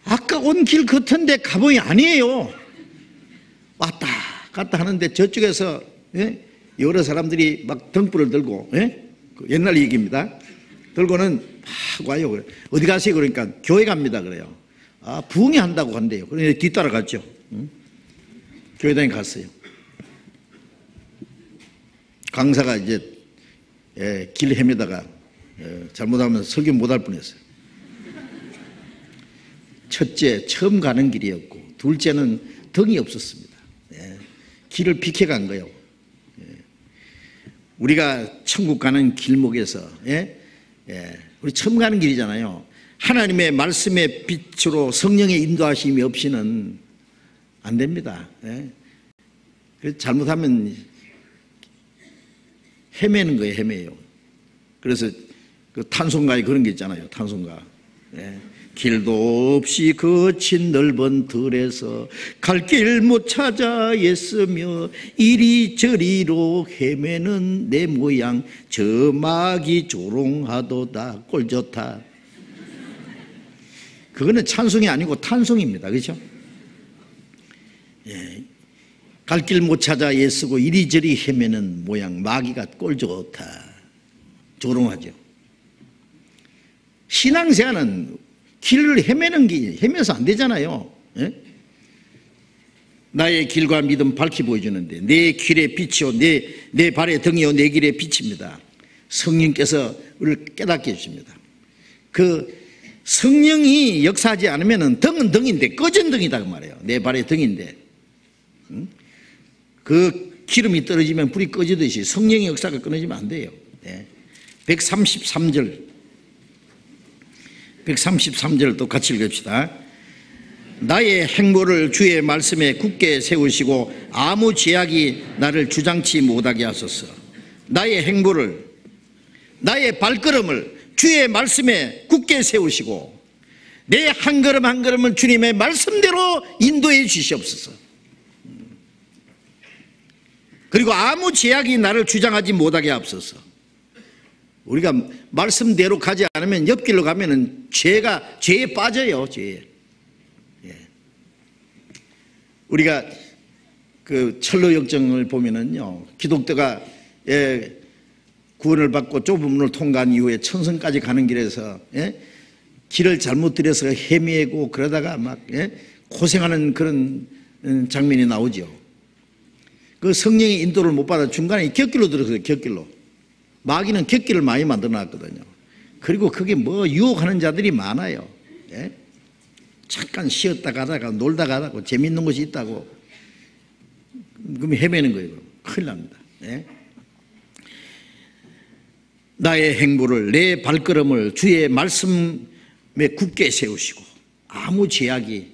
아까 온 길 같은데 가보니 아니에요. 왔다 갔다 하는데 저쪽에서 여러 사람들이 막 등불을 들고, 옛날 얘기입니다. 들고는 막 와요. 어디 가세요? 그러니까 교회 갑니다 그래요. 부흥회 한다고 간대요. 그래서 뒤따라 갔죠. 교회당에 갔어요. 강사가 이제 길 헤매다가 잘못하면 설교 못할 뻔했어요. 첫째, 처음 가는 길이었고, 둘째는 등이 없었습니다. 길을 비켜간 거예요. 우리가 천국 가는 길목에서 우리 처음 가는 길이잖아요. 하나님의 말씀의 빛으로 성령의 인도하심이 없이는 안 됩니다. 그래서 잘못하면 헤매는 거예요. 헤매요. 그래서 그 탄송가에 그런 게 있잖아요. 탄송가. 길도 없이 거친 넓은 들에서 갈 길 못 찾아 애쓰며 이리저리로 헤매는 내 모양 저 막이 조롱하도다. 꼴 좋다. 그거는 찬송이 아니고 탄송입니다. 그렇죠? 갈 길 못 찾아 애쓰고 이리저리 헤매는 모양 마귀가 꼴 좋다. 조롱하죠. 신앙생활은 길을 헤매는 게 헤매서 안 되잖아요. 나의 길과 믿음 밝히 보여주는데 내 길의 빛이요 내 발의 등이요 내 길의 빛입니다. 성령께서 우리를 깨닫게 해주십니다. 그 성령이 역사하지 않으면 등은 등인데 꺼진 등이다 그 말이에요. 내 발의 등인데 그 기름이 떨어지면 불이 꺼지듯이 성령의 역사가 끊어지면 안 돼요. 133절 또 같이 읽읍시다. 나의 행보를 주의 말씀에 굳게 세우시고 아무 제약이 나를 주장치 못하게 하소서. 나의 행보를 나의 발걸음을 주의 말씀에 굳게 세우시고 내 한 걸음 한 걸음을 주님의 말씀대로 인도해 주시옵소서. 그리고 아무 제약이 나를 주장하지 못하게 하옵소서. 우리가 말씀대로 가지 않으면 옆길로 가면은 죄에 빠져요. 죄에. 우리가 그 철로 역정을 보면은요, 기독교가 구원을 받고 좁은 문을 통과한 이후에 천성까지 가는 길에서 길을 잘못 들여서 헤매고 그러다가 막 고생하는 그런 장면이 나오죠. 그 성령의 인도를 못 받아 중간에 곁길로 들어서요. 곁길로. 마귀는 곁길을 많이 만들어 놨거든요. 그리고 그게 뭐 유혹하는 자들이 많아요. 잠깐 쉬었다 가다가 놀다 가다가 재밌는 것이 있다고 그럼 헤매는 거예요. 큰일 납니다. 나의 행보를 내 발걸음을 주의 말씀에 굳게 세우시고 아무 제약이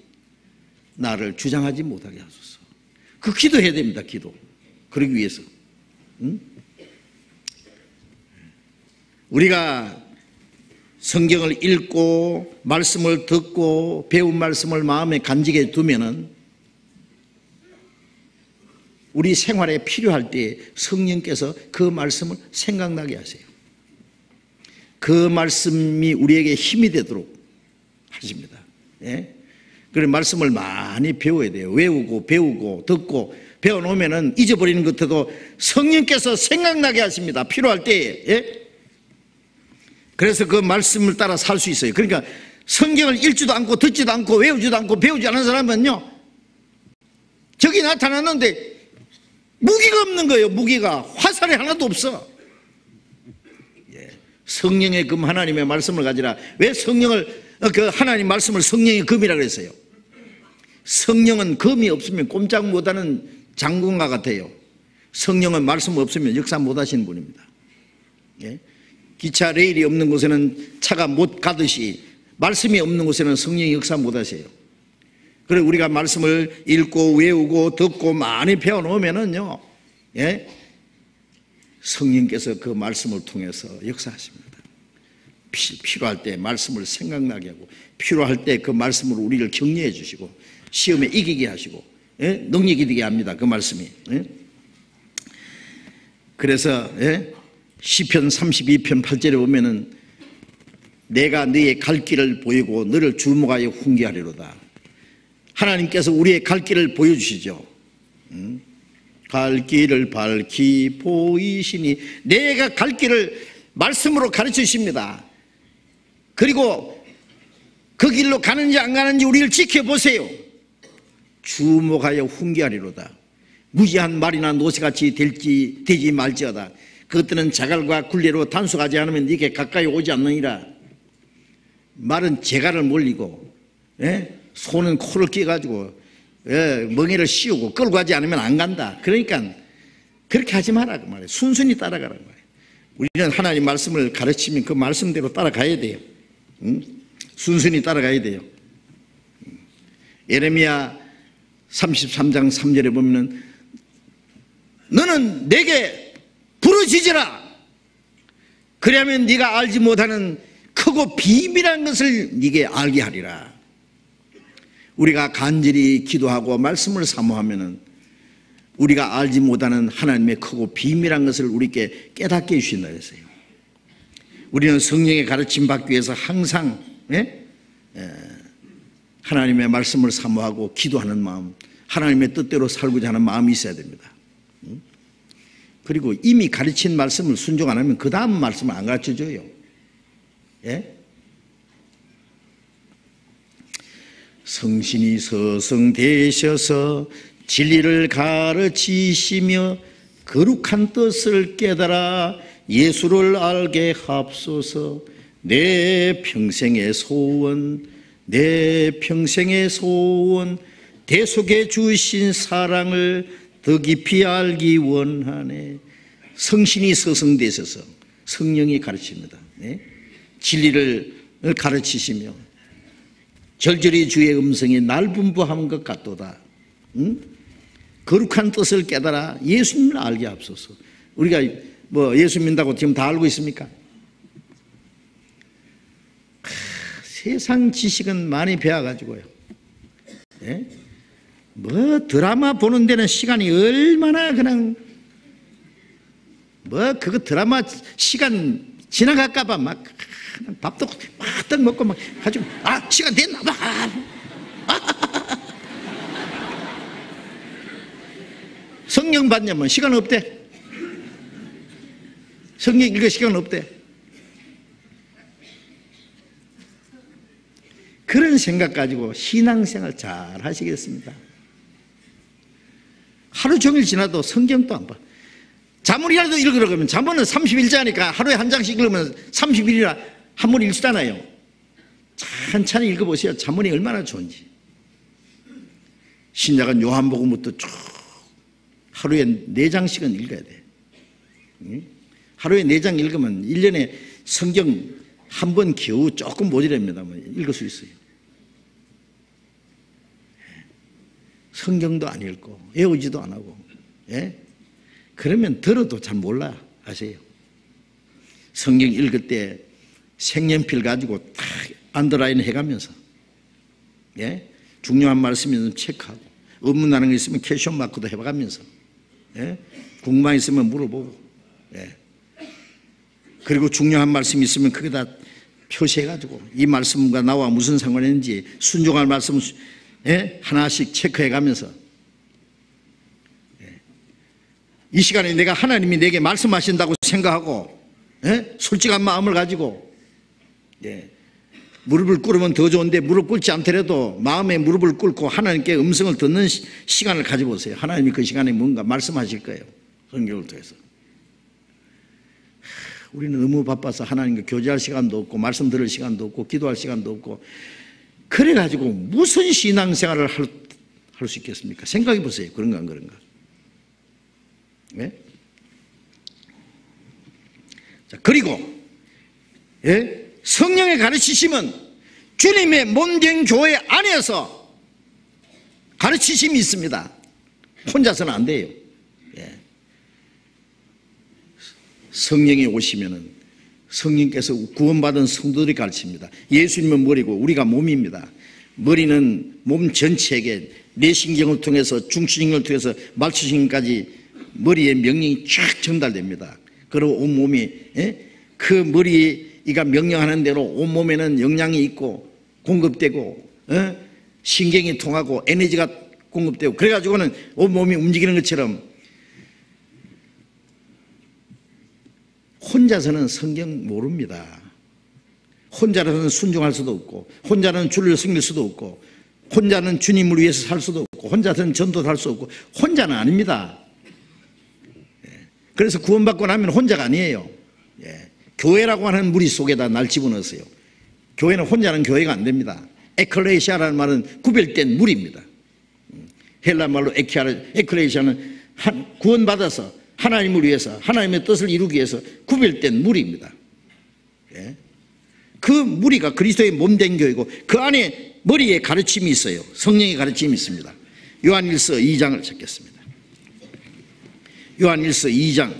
나를 주장하지 못하게 하소서. 그 기도해야 됩니다. 기도. 그러기 위해서. 우리가 성경을 읽고 말씀을 듣고 배운 말씀을 마음에 간직해 두면은 우리 생활에 필요할 때 성령께서 그 말씀을 생각나게 하세요. 그 말씀이 우리에게 힘이 되도록 하십니다. 그래서 말씀을 많이 배워야 돼요. 외우고 배우고 듣고 배워놓으면은 잊어버리는 것도 성령께서 생각나게 하십니다. 필요할 때에. 그래서 그 말씀을 따라 살 수 있어요. 그러니까 성경을 읽지도 않고 듣지도 않고 외우지도 않고 배우지 않은 사람은요, 저기 나타났는데 무기가 없는 거예요. 무기가. 화살이 하나도 없어. 성령의 금 하나님의 말씀을 가지라. 왜 그 하나님 말씀을 성령의 금이라 그랬어요? 성령은 금이 없으면 꼼짝 못하는 장군과 같아요. 성령은 말씀 없으면 역사 못하시는 분입니다. 기차 레일이 없는 곳에는 차가 못 가듯이 말씀이 없는 곳에는 성령이 역사 못하세요. 그래 우리가 말씀을 읽고 외우고 듣고 많이 배워놓으면은요, 성령께서 그 말씀을 통해서 역사하십니다. 필요할 때 말씀을 생각나게 하고 필요할 때 그 말씀으로 우리를 격려해 주시고 시험에 이기게 하시고 능력이 되게 합니다. 그 말씀이. 그래서 시편 32편 8절에 보면은 내가 너의 갈 길을 보이고 너를 주목하여 훈계하리로다. 하나님께서 우리의 갈 길을 보여주시죠. 갈 길을 밝히 보이시니 내가 갈 길을 말씀으로 가르쳐 주십니다. 그리고 그 길로 가는지 안 가는지 우리를 지켜보세요. 주목하여 훈계하리로다. 무지한 말이나 노새같이 되지 말지어다. 그것들은 자갈과 굴레로 단속하지 않으면 네게 가까이 오지 않느니라. 말은 재갈을 몰리고, 소는 코를 끼가지고, 멍에를 씌우고 끌고 가지 않으면 안 간다. 그러니까 그렇게 하지 마라 그 말이에요. 순순히 따라가라고 말이에요. 우리는 하나님 말씀을 가르치면 그 말씀대로 따라가야 돼요. 순순히 따라가야 돼요. 예레미야 33장 3절에 보면은 너는 내게 부르짖으라. 그러면 네가 알지 못하는 크고 비밀한 것을 네게 알게 하리라. 우리가 간절히 기도하고 말씀을 사모하면은 우리가 알지 못하는 하나님의 크고 비밀한 것을 우리에게 깨닫게 해주신다 했어요. 우리는 성령의 가르침 받기 위해서 항상 하나님의 말씀을 사모하고 기도하는 마음, 하나님의 뜻대로 살고자 하는 마음이 있어야 됩니다. 그리고 이미 가르친 말씀을 순종 안 하면 그 다음 말씀을 안 가르쳐줘요. 성신이 서성되셔서 진리를 가르치시며 거룩한 뜻을 깨달아 예수를 알게 하옵소서. 내 평생의 소원, 내 평생의 소원, 대속해 주신 사랑을 더 깊이 알기 원하네. 성신이 서성되셔서 성령이 가르칩니다. 진리를 가르치시며 절절히 주의 음성이 날 분부한 것 같도다. 거룩한 뜻을 깨달아 예수님을 알게 하옵소서. 우리가 뭐 예수 믿는다고 지금 다 알고 있습니까? 세상 지식은 많이 배워가지고요. 뭐 드라마 보는 데는 시간이 얼마나 그냥 뭐 그거 드라마 시간 지나갈까봐 막 밥도 막딱 먹고 막 가지고 시간 됐나 봐. 성경 받냐면 시간 없대. 성경 읽을 시간 없대. 그런 생각 가지고 신앙생활 잘 하시겠습니다. 하루 종일 지나도 성경도 안 봐. 자문이라도 읽으러 가면 자문은 31자니까 하루에 한 장씩 읽으면 30일이나 한 번 읽잖아요. 천천히 읽어보세요. 자문이 얼마나 좋은지. 신약은 요한복음부터 쭉 하루에 4장씩은 읽어야 돼. 하루에 4장 읽으면 1년에 성경 한 번 겨우 조금 모자랍니다만 읽을 수 있어요. 성경도 안 읽고 외우지도 안 하고 그러면 들어도 잘 몰라 아세요. 성경 읽을 때 색연필 가지고 딱 안더라인 해가면서 중요한 말씀이면 체크하고 의문 나는 거 있으면 캐션 마크도 해가면서 궁금한 있으면 물어보고 그리고 중요한 말씀이 있으면 거기다 표시해가지고 이 말씀과 나와 무슨 상관이 있는지 순종할 말씀 하나씩 체크해가면서 이 시간에 내가 하나님이 내게 말씀하신다고 생각하고 솔직한 마음을 가지고 무릎을 꿇으면 더 좋은데 무릎 꿇지 않더라도 마음에 무릎을 꿇고 하나님께 음성을 듣는 시간을 가져보세요. 하나님이 그 시간에 뭔가 말씀하실 거예요. 성경을 통해서. 우리는 너무 바빠서 하나님과 교제할 시간도 없고 말씀 들을 시간도 없고 기도할 시간도 없고 그래가지고 무슨 신앙생활을 할 수 있겠습니까? 생각해 보세요. 그런가 안 그런가? 자, 그리고 성령의 가르치심은 주님의 몸된 교회 안에서 가르치심이 있습니다. 혼자서는 안 돼요. 성령이 오시면은 성령께서 구원받은 성도들이 가르칩니다. 예수님은 머리고 우리가 몸입니다. 머리는 몸 전체에게 뇌신경을 통해서 중추신경을 통해서 말초신경까지 머리에 명령이 쫙 전달됩니다. 그리고 온몸이 그 머리가 명령하는 대로 온몸에는 영양이 있고 공급되고 신경이 통하고 에너지가 공급되고 그래가지고는 온몸이 움직이는 것처럼 혼자서는 성경 모릅니다. 혼자라는 순종할 수도 없고, 혼자는 주를 섬길 수도 없고, 혼자는 주님을 위해서 살 수도 없고, 혼자서는 전도도 할 수 없고, 혼자는 아닙니다. 그래서 구원받고 나면 혼자가 아니에요. 교회라고 하는 무리 속에다 날 집어넣었어요. 교회는 혼자는 교회가 안 됩니다. 에클레시아라는 말은 구별된 무리입니다. 헬라 말로 에클레시아는 구원받아서 하나님을 위해서, 하나님의 뜻을 이루기 위해서 구별된 무리입니다. 그 무리가 그리스도의 몸된 교회고, 그 안에 머리에 가르침이 있어요. 성령의 가르침이 있습니다. 요한일서 2장을 찾겠습니다. 요한일서 2장,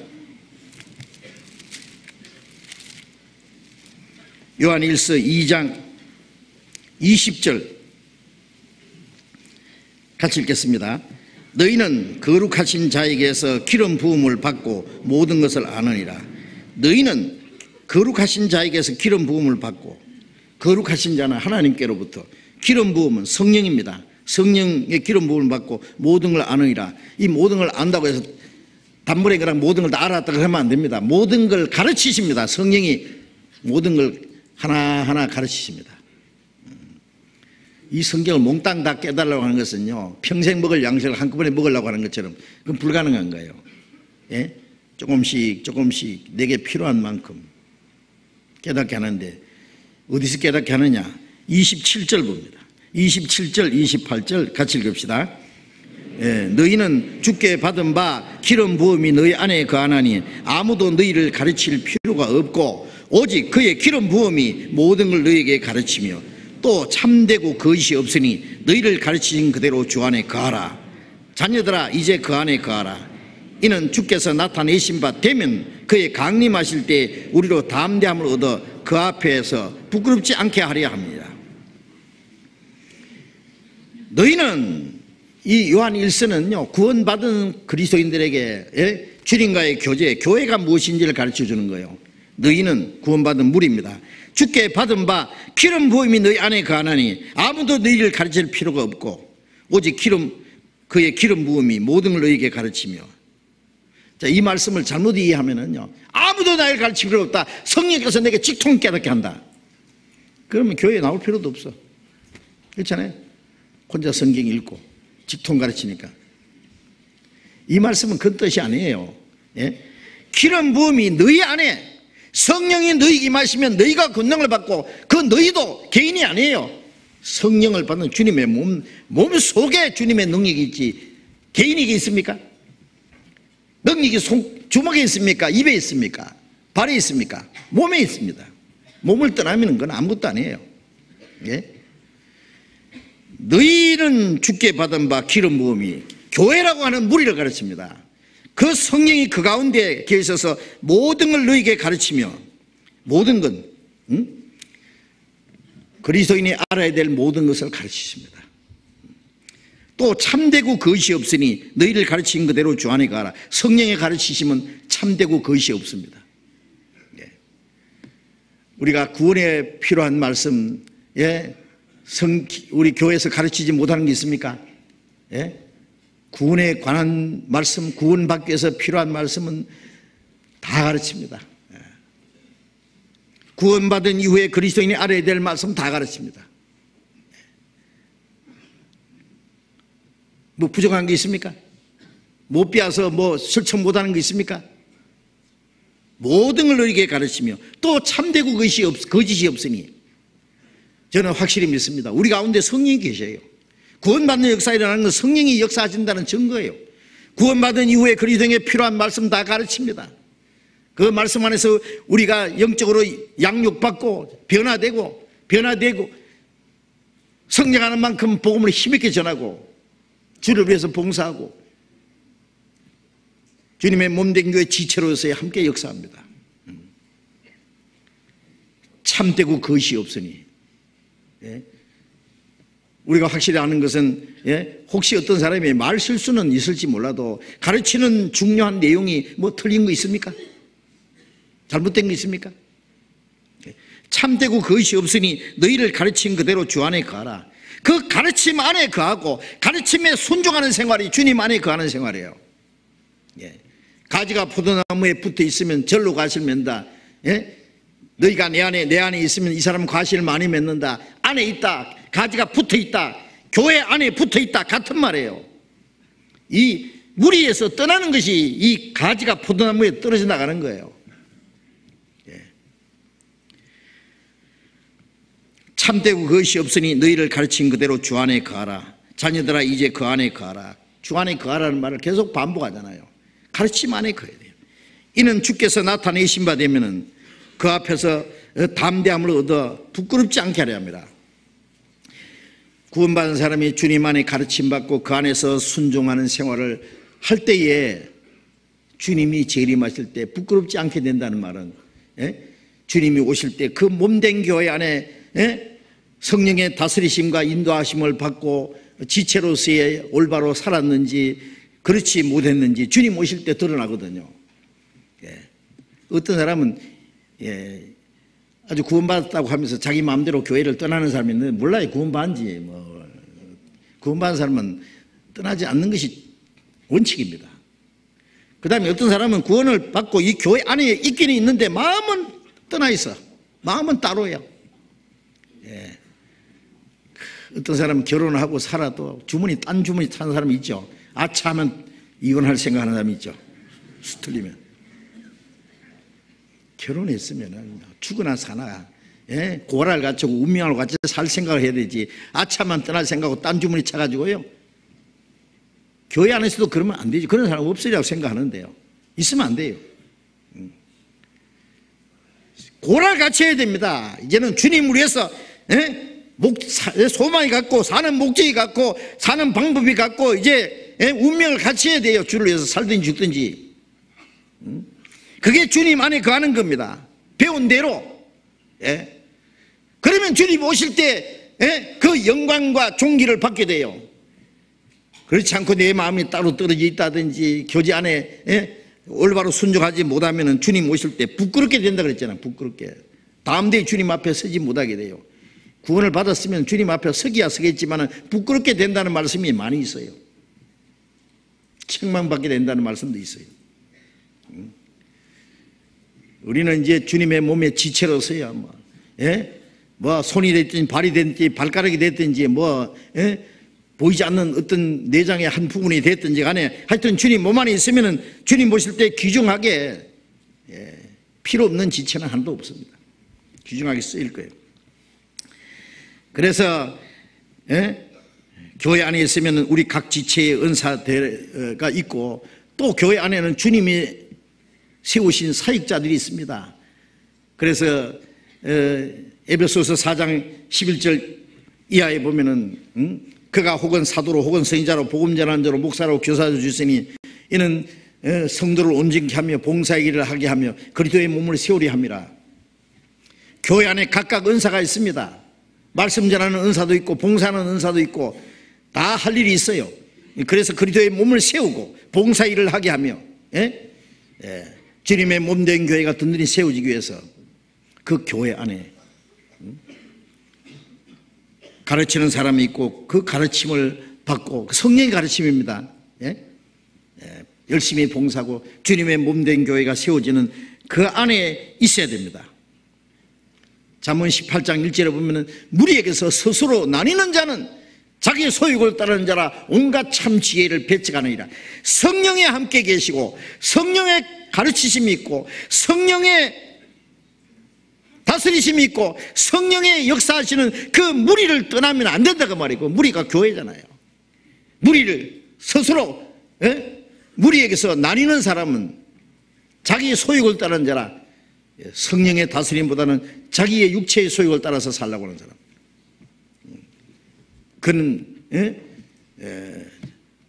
요한일서 2장 20절 같이 읽겠습니다. 너희는 거룩하신 자에게서 기름 부음을 받고 모든 것을 아느니라. 너희는 거룩하신 자에게서 기름 부음을 받고, 거룩하신 자는 하나님께로부터, 기름 부음은 성령입니다. 성령의 기름 부음을 받고 모든 걸 아느니라. 이 모든 걸 안다고 해서 단번에 그냥 모든 걸 다 알았다 그러면 안 됩니다. 모든 걸 가르치십니다. 성령이 모든 걸 하나하나 가르치십니다. 이 성경을 몽땅 다 깨달으려고 하는 것은요, 평생 먹을 양식을 한꺼번에 먹으려고 하는 것처럼 그건 불가능한 거예요. 예? 조금씩 조금씩 내게 필요한 만큼 깨닫게 하는데, 어디서 깨닫게 하느냐? 27절 봅니다. 27절 28절 같이 읽읍시다. 너희는 주께 받은 바 기름 부음이 너희 안에 거하나니 아무도 너희를 가르칠 필요가 없고 오직 그의 기름 부음이 모든 걸 너희에게 가르치며 또 참되고 거짓이 없으니 너희를 가르치신 그대로 주 안에 거하라. 자녀들아 이제 그 안에 거하라. 이는 주께서 나타내신 바 되면 그의 강림하실 때 우리로 담대함을 얻어 그 앞에서 부끄럽지 않게 하려 합니다. 너희는, 이 요한 1서는요 구원받은 그리스도인들에게 주님과의 교제, 교회가 무엇인지를 가르쳐주는 거예요. 너희는 구원받은 무리입니다. 주께 받은 바 기름 부음이 너희 안에 거하나니 아무도 너희를 가르칠 필요가 없고 오직 그의 기름 부음이 모든 걸 너희에게 가르치며. 자, 이 말씀을 잘못 이해하면은요, 아무도 나를 가르칠 필요 없다, 성령께서 내게 직통 깨닫게 한다, 그러면 교회에 나올 필요도 없어. 그렇잖아요. 혼자 성경 읽고 직통 가르치니까. 이 말씀은 그 뜻이 아니에요. 기름 부음이 너희 안에, 성령이 너희에게 임하시면 너희가 권능을 받고, 그 너희도 개인이 아니에요. 성령을 받는 주님의 몸 속에 주님의 능력이 있지 개인에게 있습니까? 능력이 주먹에 있습니까? 입에 있습니까? 발에 있습니까? 몸에 있습니다. 몸을 떠나면 그건 아무것도 아니에요. 너희는 주께 받은 바 기름 부음이, 교회라고 하는 무리를 가르칩니다. 그 성령이 그 가운데 계셔서 모든 걸 너희에게 가르치며, 모든 건 그리스도인이 알아야 될 모든 것을 가르치십니다. 또 참되고 거짓이 없으니 너희를 가르친 그대로 주 안에 가라. 성령의 가르치심은 참되고 거짓이 없습니다. 우리가 구원에 필요한 말씀, 우리 교회에서 가르치지 못하는 게 있습니까? 구원에 관한 말씀, 구원받기 위해서 필요한 말씀은 다 가르칩니다. 구원받은 이후에 그리스도인이 알아야 될 말씀 다 가르칩니다. 뭐 부족한 게 있습니까? 못 배워서 뭐 실천 못하는 게 있습니까? 모든 걸 너희에게 가르치며 또 참되고 거짓이 없으니, 저는 확실히 믿습니다. 우리 가운데 성령이 계셔요. 구원받는 역사가 일어나는 건 성령이 역사하신다는 증거예요. 구원받은 이후에 그리스도인에게 필요한 말씀 다 가르칩니다. 그 말씀 안에서 우리가 영적으로 양육받고 변화되고 성장하는 만큼 복음을 힘있게 전하고 주를 위해서 봉사하고 주님의 몸된 교회 지체로서의 함께 역사합니다. 참되고 거짓이 없으니. 우리가 확실히 아는 것은, 혹시 어떤 사람이 말 실수는 있을지 몰라도 가르치는 중요한 내용이 뭐 틀린 거 있습니까? 잘못된 거 있습니까? 참되고 거짓이 없으니 너희를 가르친 그대로 주 안에 거하라. 그 가르침 안에 거하고 가르침에 순종하는 생활이 주님 안에 거하는 생활이에요. 가지가 포도나무에 붙어 있으면 절로 가시면다. 너희가 내 안에 있으면 이 사람은 과실을 많이 맺는다. 안에 있다. 가지가 붙어 있다. 교회 안에 붙어 있다. 같은 말이에요. 이 무리에서 떠나는 것이 이 가지가 포도나무에 떨어져 나가는 거예요. 참되고 그것이 없으니 너희를 가르친 그대로 주 안에 거하라. 자녀들아 이제 그 안에 거하라. 주 안에 거하라는 말을 계속 반복하잖아요. 가르침 안에 거해야 돼요. 이는 주께서 나타내신 바 되면은 그 앞에서 담대함을 얻어 부끄럽지 않게 하려 합니다. 구원받은 사람이 주님 안에 가르침받고 그 안에서 순종하는 생활을 할 때에 주님이 재림하실 때 부끄럽지 않게 된다는 말은, 주님이 오실 때 그 몸된 교회 안에 성령의 다스리심과 인도하심을 받고 지체로서의 올바로 살았는지 그렇지 못했는지 주님 오실 때 드러나거든요. 어떤 사람은 아주 구원받았다고 하면서 자기 마음대로 교회를 떠나는 사람이 있는데 몰라요. 구원받은지. 구원받은 사람은 떠나지 않는 것이 원칙입니다. 그 다음에 어떤 사람은 구원을 받고 이 교회 안에 있기는 있는데 마음은 떠나 있어. 마음은 따로예요. 어떤 사람은 결혼을 하고 살아도 딴 주머니 타는 사람이 있죠. 아차하면 이혼할 생각하는 사람이 있죠. 수틀리면. 결혼했으면 죽으나 사나 고라를 갖추고 운명을 같이 살 생각을 해야 되지. 아차만 떠날 생각하고 딴 주머니 차가지고요. 교회 안에서도 그러면 안 되지. 그런 사람 없으리라고 생각하는데요. 있으면 안 돼요. 고라를 갖춰야 됩니다. 이제는 주님을 위해서 소망이 갖고 사는 목적이 갖고 사는 방법이 갖고 이제 운명을 갖춰야 돼요. 주를 위해서 살든지 죽든지. 그게 주님 안에 거하는 겁니다. 배운 대로. 그러면 주님 오실 때 그 영광과 존귀를 받게 돼요. 그렇지 않고 내 마음이 따로 떨어져 있다든지 교제 안에 올바로 순종하지 못하면 주님 오실 때 부끄럽게 된다 그랬잖아요. 부끄럽게. 다음 대에 주님 앞에 서지 못하게 돼요. 구원을 받았으면 주님 앞에 서기야 서겠지만 부끄럽게 된다는 말씀이 많이 있어요. 책망받게 된다는 말씀도 있어요. 우리는 이제 주님의 몸의 지체로서야 손이 됐든지 발이 됐든지 발가락이 됐든지 보이지 않는 어떤 내장의 한 부분이 됐든지 간에 하여튼 주님 몸 안에 있으면은 주님 보실 때 귀중하게 필요 없는 지체는 하나도 없습니다. 귀중하게 쓰일 거예요. 그래서 교회 안에 있으면 우리 각 지체의 은사가 있고 또 교회 안에는 주님이 세우신 사역자들이 있습니다. 그래서 에베소서 4장 11절 이하에 보면은 그가 혹은 사도로 혹은 선지자로 복음 전하는 자로 목사로 교사로 주시니 이는 성도를 온전케 하며 봉사의 일을 하게 하며 그리스도의 몸을 세우려 함이라. 교회 안에 각각 은사가 있습니다. 말씀 전하는 은사도 있고 봉사하는 은사도 있고 다 할 일이 있어요. 그래서 그리스도의 몸을 세우고 봉사 일을 하게 하며 주님의 몸된 교회가 든든히 세워지기 위해서 그 교회 안에 가르치는 사람이 있고 그 가르침을 받고 성령의 가르침입니다. 열심히 봉사하고 주님의 몸된 교회가 세워지는 그 안에 있어야 됩니다. 잠언 18장 1절에 보면 무리에게서 스스로 나뉘는 자는 자기의 소욕을 따르는 자라 온갖 참 지혜를 배척하느니라. 성령에 함께 계시고 성령의 가르치심이 있고 성령의 다스리심이 있고 성령의 역사하시는 그 무리를 떠나면 안 된다 그 말이고, 무리가 교회잖아요. 무리를 스스로 무리에게서 나뉘는 사람은 자기의 소욕을 따르는 자라 성령의 다스림보다는 자기의 육체의 소욕을 따라서 살라고 하는 사람. 그는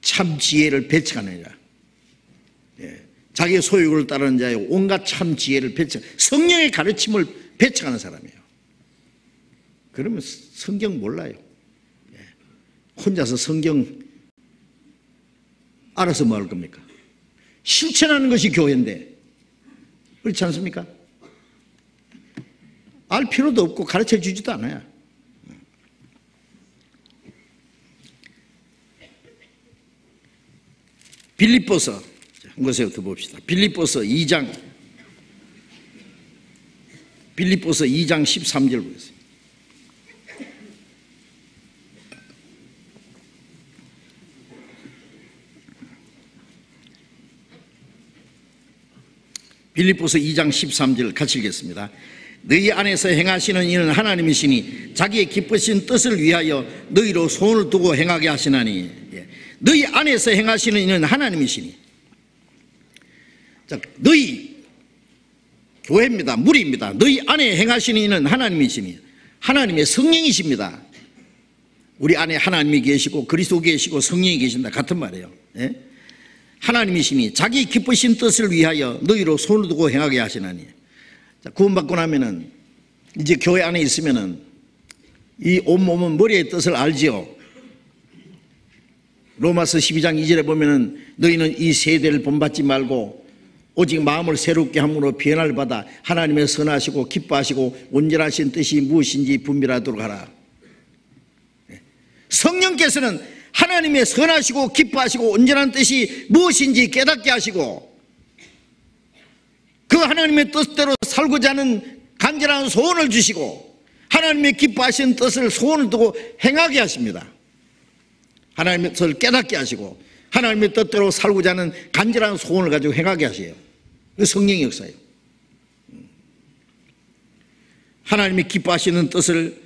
참 지혜를 배척하느니라. 자기의 소욕을 따르는 자의 온갖 참 지혜를 성령의 가르침을 배척하는 사람이에요. 그러면 성경 몰라요. 혼자서 성경 알아서 뭐 할 겁니까? 실천하는 것이 교회인데 그렇지 않습니까? 알 필요도 없고 가르쳐 주지도 않아요. 빌립보서 한 곳에부터 봅시다. 빌립보서 2장 빌립보서 2장 13절 보겠습니다. 빌립보서 2장 13절 같이 읽겠습니다. 너희 안에서 행하시는 이는 하나님이시니 자기의 기쁘신 뜻을 위하여 너희로 손을 두고 행하게 하시나니. 너희 안에서 행하시는 이는 하나님이시니. 자, 너희 교회입니다. 무리입니다. 너희 안에 행하시는 이는 하나님이시니 하나님의 성령이십니다. 우리 안에 하나님이 계시고 그리스도 계시고 성령이 계신다 같은 말이에요. 예? 하나님이시니 자기 기쁘신 뜻을 위하여 너희로 손을 두고 행하게 하시나니. 자, 구원받고 나면은 이제 교회 안에 있으면은 이 온몸은 머리의 뜻을 알지요. 로마서 12장 2절에 보면은 너희는 이 세대를 본받지 말고 오직 마음을 새롭게 함으로 변화를 받아 하나님의 선하시고 기뻐하시고 온전하신 뜻이 무엇인지 분별하도록 하라. 성령께서는 하나님의 선하시고 기뻐하시고 온전한 뜻이 무엇인지 깨닫게 하시고 그 하나님의 뜻대로 살고자 하는 간절한 소원을 주시고 하나님의 기뻐하시는 뜻을 소원을 두고 행하게 하십니다. 하나님의 뜻을 깨닫게 하시고 하나님의 뜻대로 살고자 하는 간절한 소원을 가지고 행하게 하세요. 그 성령의 역사예요. 하나님이 기뻐하시는 뜻을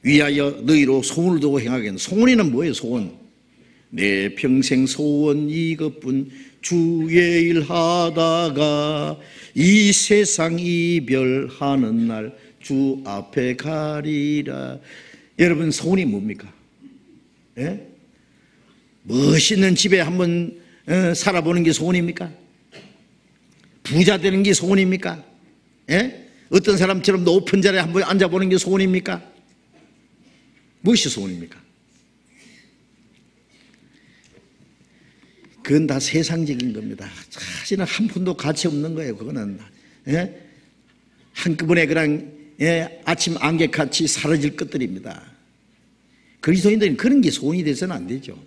위하여 너희로 소원을 두고 행하게 하는. 소원이는 뭐예요? 소원. 내 평생 소원 이것뿐 주의 일 하다가 이 세상 이별하는 날 주 앞에 가리라. 여러분 소원이 뭡니까? 예? 멋있는 집에 한번 살아보는 게 소원입니까? 부자 되는 게 소원입니까? 예? 어떤 사람처럼 높은 자리에 한번 앉아보는 게 소원입니까? 무엇이 소원입니까? 그건 다 세상적인 겁니다. 사실은 한 푼도 가치 없는 거예요. 그거는 예? 한꺼번에 그냥 예? 아침 안개같이 사라질 것들입니다. 그리스도인들은 그런 게 소원이 돼서는 안 되죠.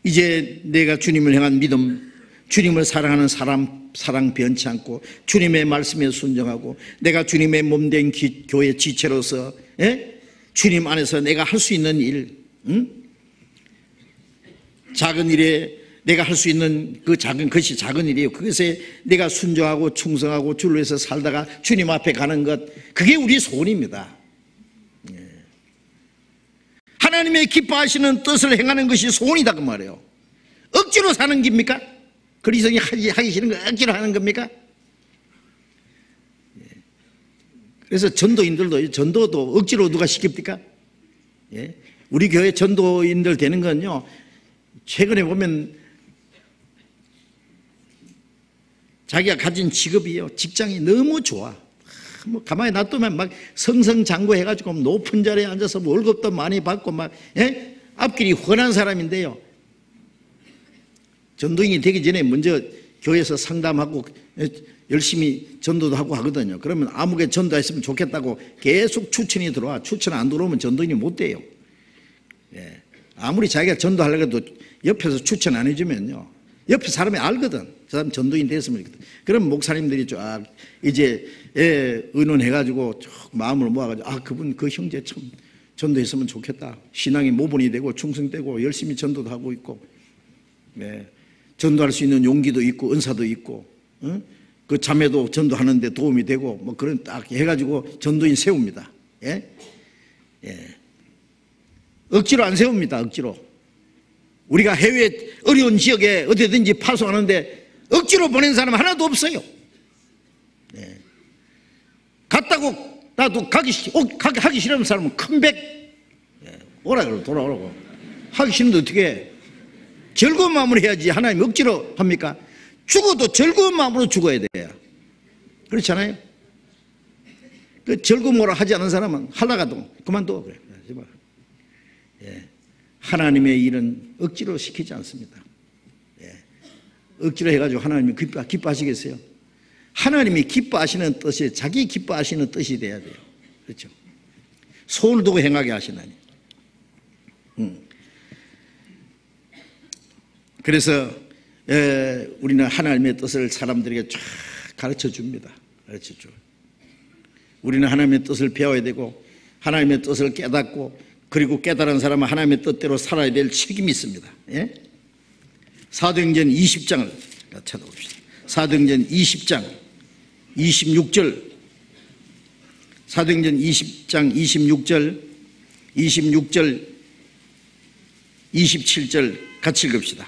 이제 내가 주님을 향한 믿음, 주님을 사랑하는 사랑 변치 않고 주님의 말씀에 순종하고 내가 주님의 몸된 교회 지체로서 예? 주님 안에서 내가 할 수 있는 일, 작은 일에 내가 할 수 있는 그 작은 것이 작은 일이에요. 그것에 내가 순종하고 충성하고 주를 위해서 살다가 주님 앞에 가는 것, 그게 우리 소원입니다. 하나님의 기뻐하시는 뜻을 행하는 것이 소원이다 그 말이에요. 억지로 사는 겁니까? 그리스도인이 하기 싫은 거 억지로 하는 겁니까? 그래서 전도도 억지로 누가 시킵니까? 예? 우리 교회 전도인들 되는 건요, 최근에 보면 자기가 가진 직업이요, 직장이 너무 좋아. 뭐 가만히 놔두면 막 성성장구 해가지고 높은 자리에 앉아서 월급도 많이 받고 막 예? 앞길이 훤한 사람인데요, 전도인이 되기 전에 먼저 교회에서 상담하고 열심히 전도도 하고 하거든요. 그러면 아무개 전도했으면 좋겠다고 계속 추천이 들어와. 추천 안 들어오면 전도인이 못 돼요. 예. 아무리 자기가 전도하려고 해도 옆에서 추천 안 해주면요, 옆에 사람이 알거든. 저 사람 전도인 됐으면. 그럼 목사님들이 쫙 이제 의논해가지고 쭉 마음을 모아가지고 아, 그분 그 형제 참 전도했으면 좋겠다. 신앙이 모본이 되고 충성되고 열심히 전도도 하고 있고, 네. 전도할 수 있는 용기도 있고 은사도 있고, 그 자매도 전도하는데 도움이 되고 뭐 그런 딱 해가지고 전도인 세웁니다. 예? 예. 억지로 안 세웁니다. 억지로. 우리가 해외 어려운 지역에 어디든지 파송하는데 억지로 보낸 사람 하나도 없어요. 예. 갔다고 나도 하기 싫은 사람은 컴백, 예. 오라 그러고 돌아오라고. 하기 싫은데 어떻게 해? 즐거운 마음으로 해야지. 하나님 억지로 합니까? 죽어도 즐거운 마음으로 죽어야 돼요. 그렇잖아요. 그 즐거움으로 하지 않은 사람은 하다가도 그만둬. 그래. 예. 하나님의 일은 억지로 시키지 않습니다. 예. 억지로 해가지고 하나님이 기뻐하시겠어요? 하나님이 기뻐하시는 뜻이 자기 기뻐하시는 뜻이 돼야 돼요. 그렇죠? 소원을 두고 행하게 하시나니. 그래서 우리는 하나님의 뜻을 사람들에게 쫙 가르쳐 줍니다. 가르쳐줘. 우리는 하나님의 뜻을 배워야 되고 하나님의 뜻을 깨닫고 그리고 깨달은 사람은 하나님의 뜻대로 살아야 될 책임이 있습니다. 예? 사도행전 20장을 찾아봅시다. 사도행전 20장 26절, 사도행전 20장 26절 27절 같이 읽읍시다.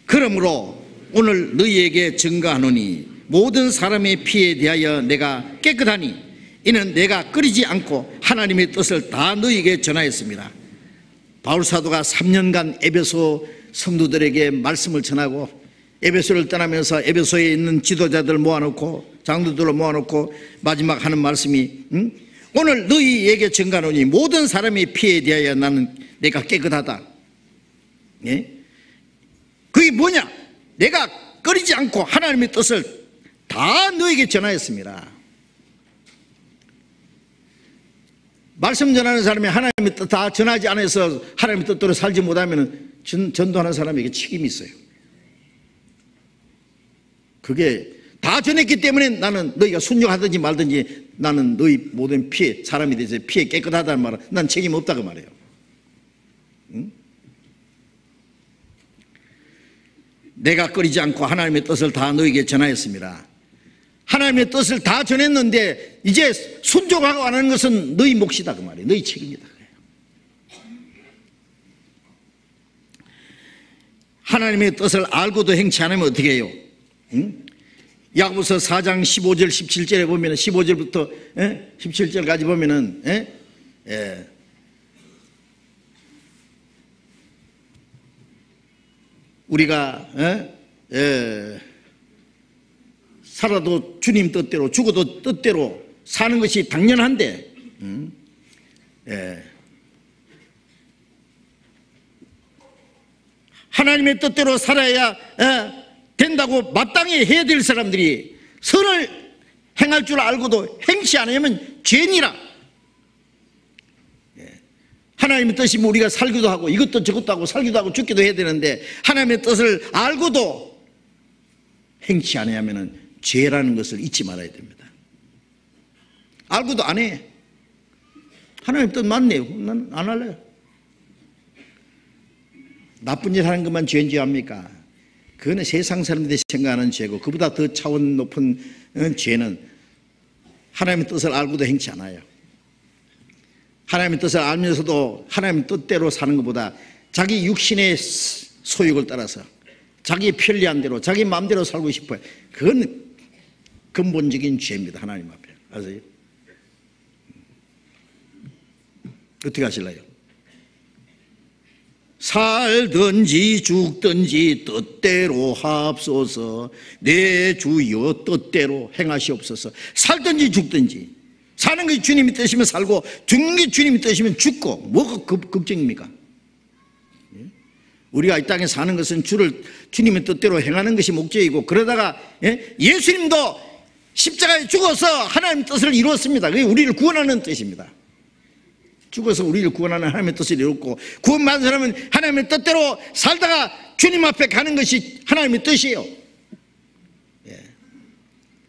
그러므로 오늘 너희에게 증거하노니 모든 사람의 피에 대하여 내가 깨끗하니 이는 내가 끓이지 않고 하나님의 뜻을 다 너희에게 전하였습니다. 바울 사도가 3년간 에베소 성도들에게 말씀을 전하고 에베소를 떠나면서 에베소에 있는 지도자들 모아놓고 장로들을 모아놓고 마지막 하는 말씀이 오늘 너희에게 증거하노니 모든 사람의 피에 대하여 나는 내가 깨끗하다. 예? 그게 뭐냐? 내가 끓이지 않고 하나님의 뜻을 다 너에게 전하였습니다. 말씀 전하는 사람이 하나님의 뜻 다 전하지 않아서 하나님의 뜻대로 살지 못하면 전도하는 사람에게 책임이 있어요. 그게 다 전했기 때문에 나는 너희가 순종하든지 말든지 나는 너희 모든 피해, 사람이 대해서 피해 깨끗하다는 말은 난 책임 없다고 말해요. 응? 내가 끓이지 않고 하나님의 뜻을 다 너희에게 전하였습니다. 하나님의 뜻을 다 전했는데 이제 순종하고 안 하는 것은 너희 몫이다 그 말이에요. 너희 책임이다. 하나님의 뜻을 알고도 행치 않으면 어떻게 해요? 응? 야고보서 4장 15절 17절에 보면 15절부터 17절까지 보면은 우리가 살아도 주님 뜻대로 죽어도 뜻대로 사는 것이 당연한데 하나님의 뜻대로 살아야 된다고 마땅히 해야 될 사람들이 선을 행할 줄 알고도 행치 않으면 죄니라. 하나님의 뜻이면 우리가 살기도 하고 이것도 저것도 하고 살기도 하고 죽기도 해야 되는데 하나님의 뜻을 알고도 행치 않으면 죄라는 것을 잊지 말아야 됩니다. 알고도 안 해. 하나님 뜻 맞네요. 난 안 할래요. 나쁜 일 하는 것만 죄인지 합니까? 그거는 세상 사람들이 생각하는 죄고 그보다 더 차원 높은 죄는 하나님의 뜻을 알고도 행치 않아요. 하나님의 뜻을 알면서도 하나님의 뜻대로 사는 것보다 자기 육신의 소욕을 따라서 자기 편리한 대로 자기 마음대로 살고 싶어요. 그건 근본적인 죄입니다. 하나님 앞에. 아세요? 어떻게 하실래요? 살든지 죽든지 뜻대로 하옵소서. 내 주여 뜻대로 행하시옵소서. 살든지 죽든지 사는 것이 주님이 뜻이면 살고 죽는 게 주님이 뜻이면 죽고 뭐가 걱정입니까? 우리가 이 땅에 사는 것은 주님의 뜻대로 행하는 것이 목적이고 그러다가 예수님도 십자가에 죽어서 하나님의 뜻을 이루었습니다. 그게 우리를 구원하는 뜻입니다. 죽어서 우리를 구원하는 하나님의 뜻을 이뤘고 구원받은 사람은 하나님의 뜻대로 살다가 주님 앞에 가는 것이 하나님의 뜻이에요.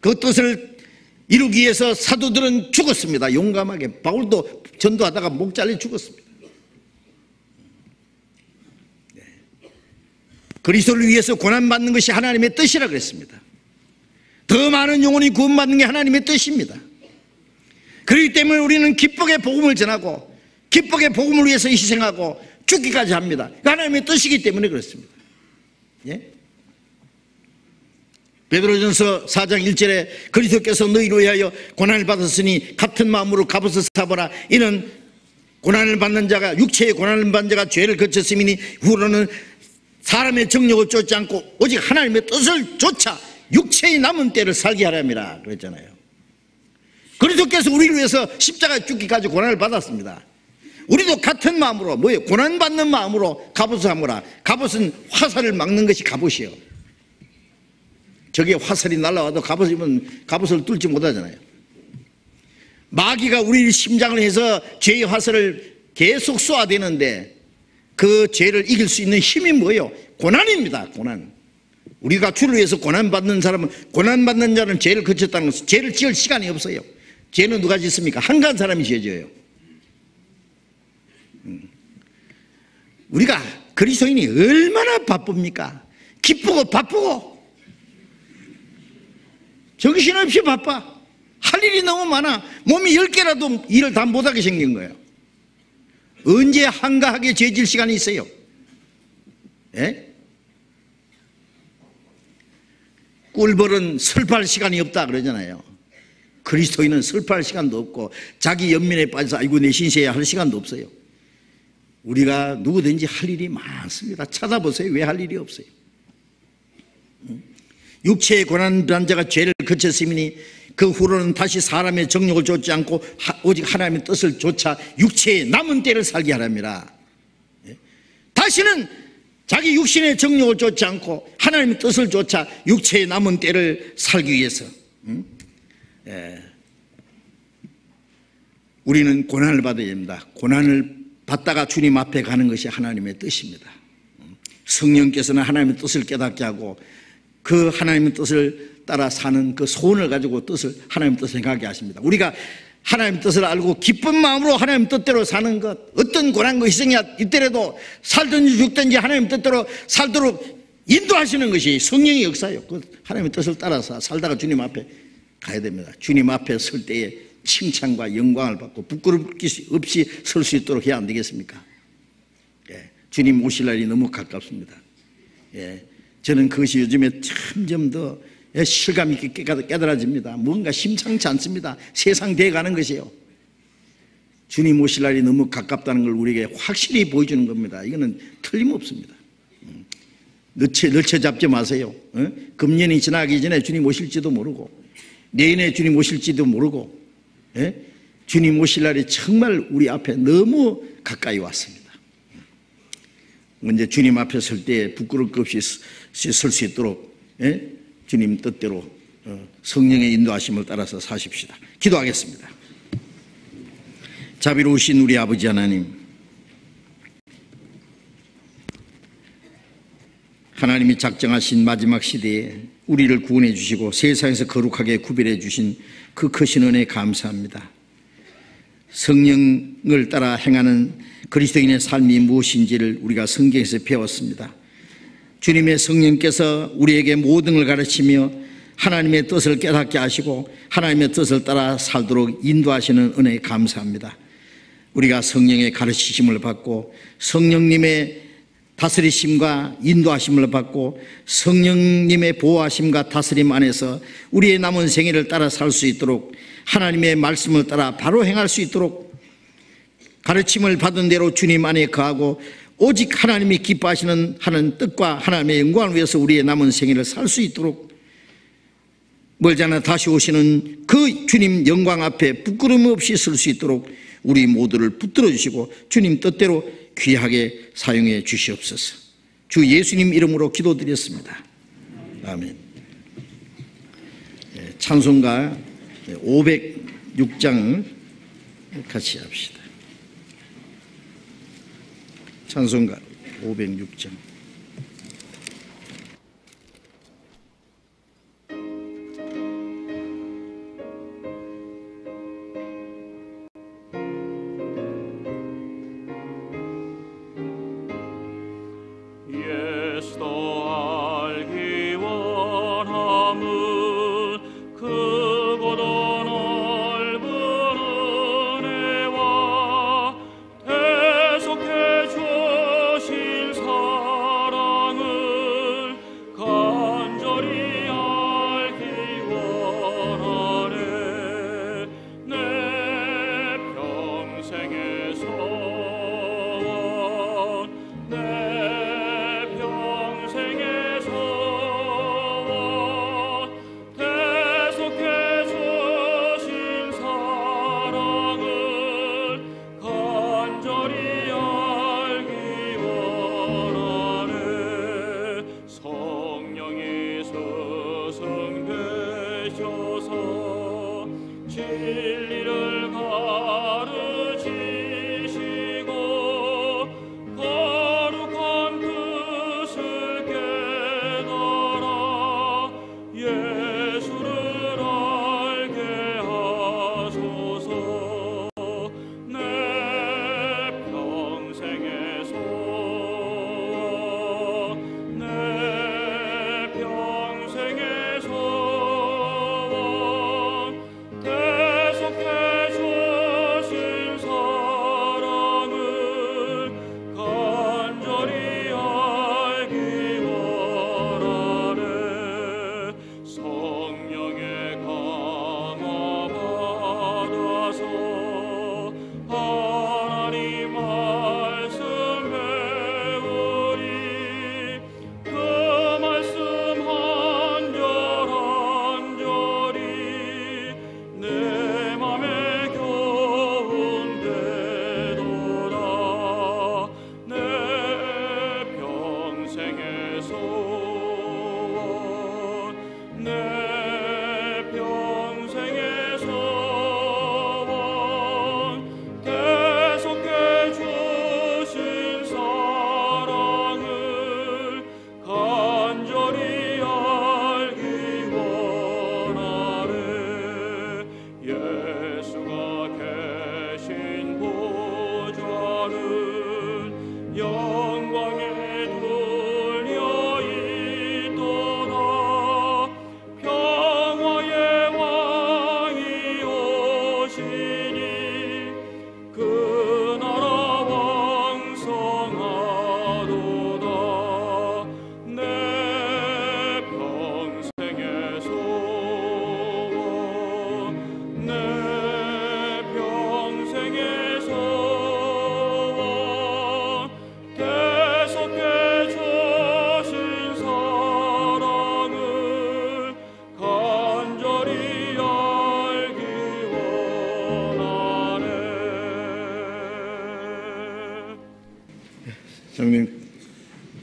그 뜻을 이루기 위해서 사도들은 죽었습니다. 용감하게. 바울도 전도하다가 목 잘려 죽었습니다. 그리스도를 위해서 고난받는 것이 하나님의 뜻이라 그랬습니다. 더 많은 영혼이 구원받는 게 하나님의 뜻입니다. 그렇기 때문에 우리는 기쁘게 복음을 전하고 기쁘게 복음을 위해서 희생하고 죽기까지 합니다. 하나님의 뜻이기 때문에 그렇습니다. 예? 베드로전서 4장 1절에 그리스도께서 너희로 위하여 고난을 받았으니 같은 마음으로 갑옷을 사보라. 이는 고난을 받는 자가 육체의 고난을 받는 자가 죄를 거쳤음이니 후로는 사람의 정욕을 쫓지 않고 오직 하나님의 뜻을 쫓아 육체의 남은 때를 살게 하람이라 그랬잖아요. 그리스도께서 우리를 위해서 십자가에 죽기까지 고난을 받았습니다. 우리도 같은 마음으로 뭐예요? 고난받는 마음으로 갑옷을 하모라. 갑옷은 화살을 막는 것이 갑옷이에요. 저게 화살이 날아와도 갑옷을 입으면 갑옷을 뚫지 못하잖아요. 마귀가 우리 심장을 해서 죄의 화살을 계속 쏘아대는데 그 죄를 이길 수 있는 힘이 뭐예요? 고난입니다. 고난. 우리가 주를 위해서 고난받는 사람은, 고난받는 자는 죄를 그쳤다는 것은 죄를 지을 시간이 없어요. 죄는 누가 짓습니까? 한가한 사람이 지어져요. 우리가 그리스도인이 얼마나 바쁩니까? 기쁘고 바쁘고 정신없이 바빠. 할 일이 너무 많아. 몸이 10개라도 일을 다 못하게 생긴 거예요. 언제 한가하게 죄질 시간이 있어요? 예? 꿀벌은 슬퍼할 시간이 없다 그러잖아요. 그리스도인은 슬퍼할 시간도 없고 자기 연민에 빠져서 아이고 내 신세야 할 시간도 없어요. 우리가 누구든지 할 일이 많습니다. 찾아보세요. 왜 할 일이 없어요? 육체의 고난받은 자가 죄를 그쳤으니 그 후로는 다시 사람의 정욕을 좇지 않고 오직 하나님의 뜻을 좇아 육체의 남은 때를 살게 하랍니다. 다시는 자기 육신의 정욕을 좇지 않고 하나님의 뜻을 좇아 육체의 남은 때를 살기 위해서 우리는 고난을 받아야 됩니다. 고난을 받다가 주님 앞에 가는 것이 하나님의 뜻입니다. 성령께서는 하나님의 뜻을 깨닫게 하고 그 하나님의 뜻을 따라 사는 그 소원을 가지고 하나님의 뜻을 행하게 하십니다. 우리가 하나님의 뜻을 알고 기쁜 마음으로 하나님의 뜻대로 사는 것, 어떤 고난과 희생이 있더라도 살든지 죽든지 하나님의 뜻대로 살도록 인도하시는 것이 성령의 역사예요. 그 하나님의 뜻을 따라서 살다가 주님 앞에 가야 됩니다. 주님 앞에 설 때에 칭찬과 영광을 받고 부끄럽기 없이 설 수 있도록 해야 안 되겠습니까? 주님 오실 날이 너무 가깝습니다. 저는 그것이 요즘에 점점 더 실감 있게 깨달아집니다. 뭔가 심상치 않습니다. 세상 돼가는 것이에요. 주님 오실 날이 너무 가깝다는 걸 우리에게 확실히 보여주는 겁니다. 이거는 틀림없습니다. 늦춰 잡지 마세요. 금년이 지나기 전에 주님 오실지도 모르고 내년에 주님 오실지도 모르고 주님 오실 날이 정말 우리 앞에 너무 가까이 왔습니다. 먼저 주님 앞에 설 때 부끄러울 것 없이 설 수 있도록 주님 뜻대로 성령의 인도하심을 따라서 사십시다. 기도하겠습니다. 자비로우신 우리 아버지 하나님, 하나님이 작정하신 마지막 시대에 우리를 구원해 주시고 세상에서 거룩하게 구별해 주신 그 크신 은혜에 감사합니다. 성령을 따라 행하는 그리스도인의 삶이 무엇인지를 우리가 성경에서 배웠습니다. 주님의 성령께서 우리에게 모든 걸 가르치며 하나님의 뜻을 깨닫게 하시고 하나님의 뜻을 따라 살도록 인도하시는 은혜에 감사합니다. 우리가 성령의 가르치심을 받고 성령님의 다스리심과 인도하심을 받고 성령님의 보호하심과 다스림 안에서 우리의 남은 생애를 따라 살 수 있도록 하나님의 말씀을 따라 바로 행할 수 있도록 가르침을 받은 대로 주님 안에 거하고 오직 하나님이 기뻐하시는 하는 뜻과 하나님의 영광을 위해서 우리의 남은 생애를 살 수 있도록 멀지 않아 다시 오시는 그 주님 영광 앞에 부끄러움 없이 설 수 있도록 우리 모두를 붙들어 주시고 주님 뜻대로 귀하게 사용해 주시옵소서. 주 예수님 이름으로 기도드렸습니다. 아멘. 찬송가 506장 같이 합시다. 찬송가 506장. 거룩한 뜻을 깨달아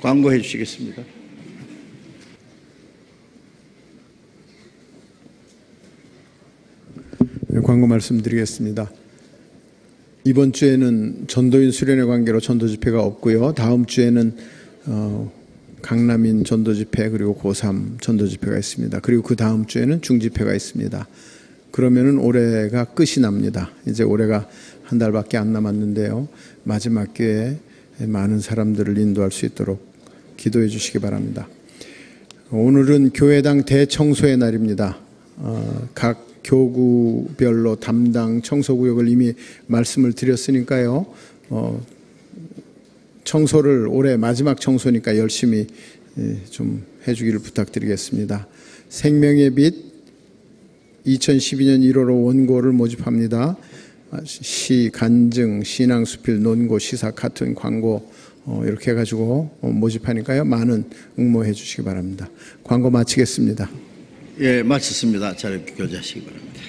광고해 주시겠습니다. 광고 말씀드리겠습니다. 이번 주에는 전도인 수련회 관계로 전도 집회가 없고요. 다음 주에는 강남인 전도 집회 그리고 고3 전도 집회가 있습니다. 그리고 그 다음 주에는 중집회가 있습니다. 그러면은 올해가 끝이 납니다. 이제 올해가 한 달밖에 안 남았는데요. 마지막 기회에 많은 사람들을 인도할 수 있도록 기도해 주시기 바랍니다. 오늘은 교회당 대청소의 날입니다. 각 교구별로 담당 청소구역을 이미 말씀을 드렸으니까요. 청소를 올해 마지막 청소니까 열심히 좀 해주기를 부탁드리겠습니다. 생명의 빛 2012년 1월호 원고를 모집합니다. 시, 간증, 신앙, 수필, 논고, 시사, 카툰, 광고 이렇게 해가지고 모집하니까요. 많은 응모해 주시기 바랍니다. 광고 마치겠습니다. 예, 마쳤습니다. 자리에 교제하시기 바랍니다.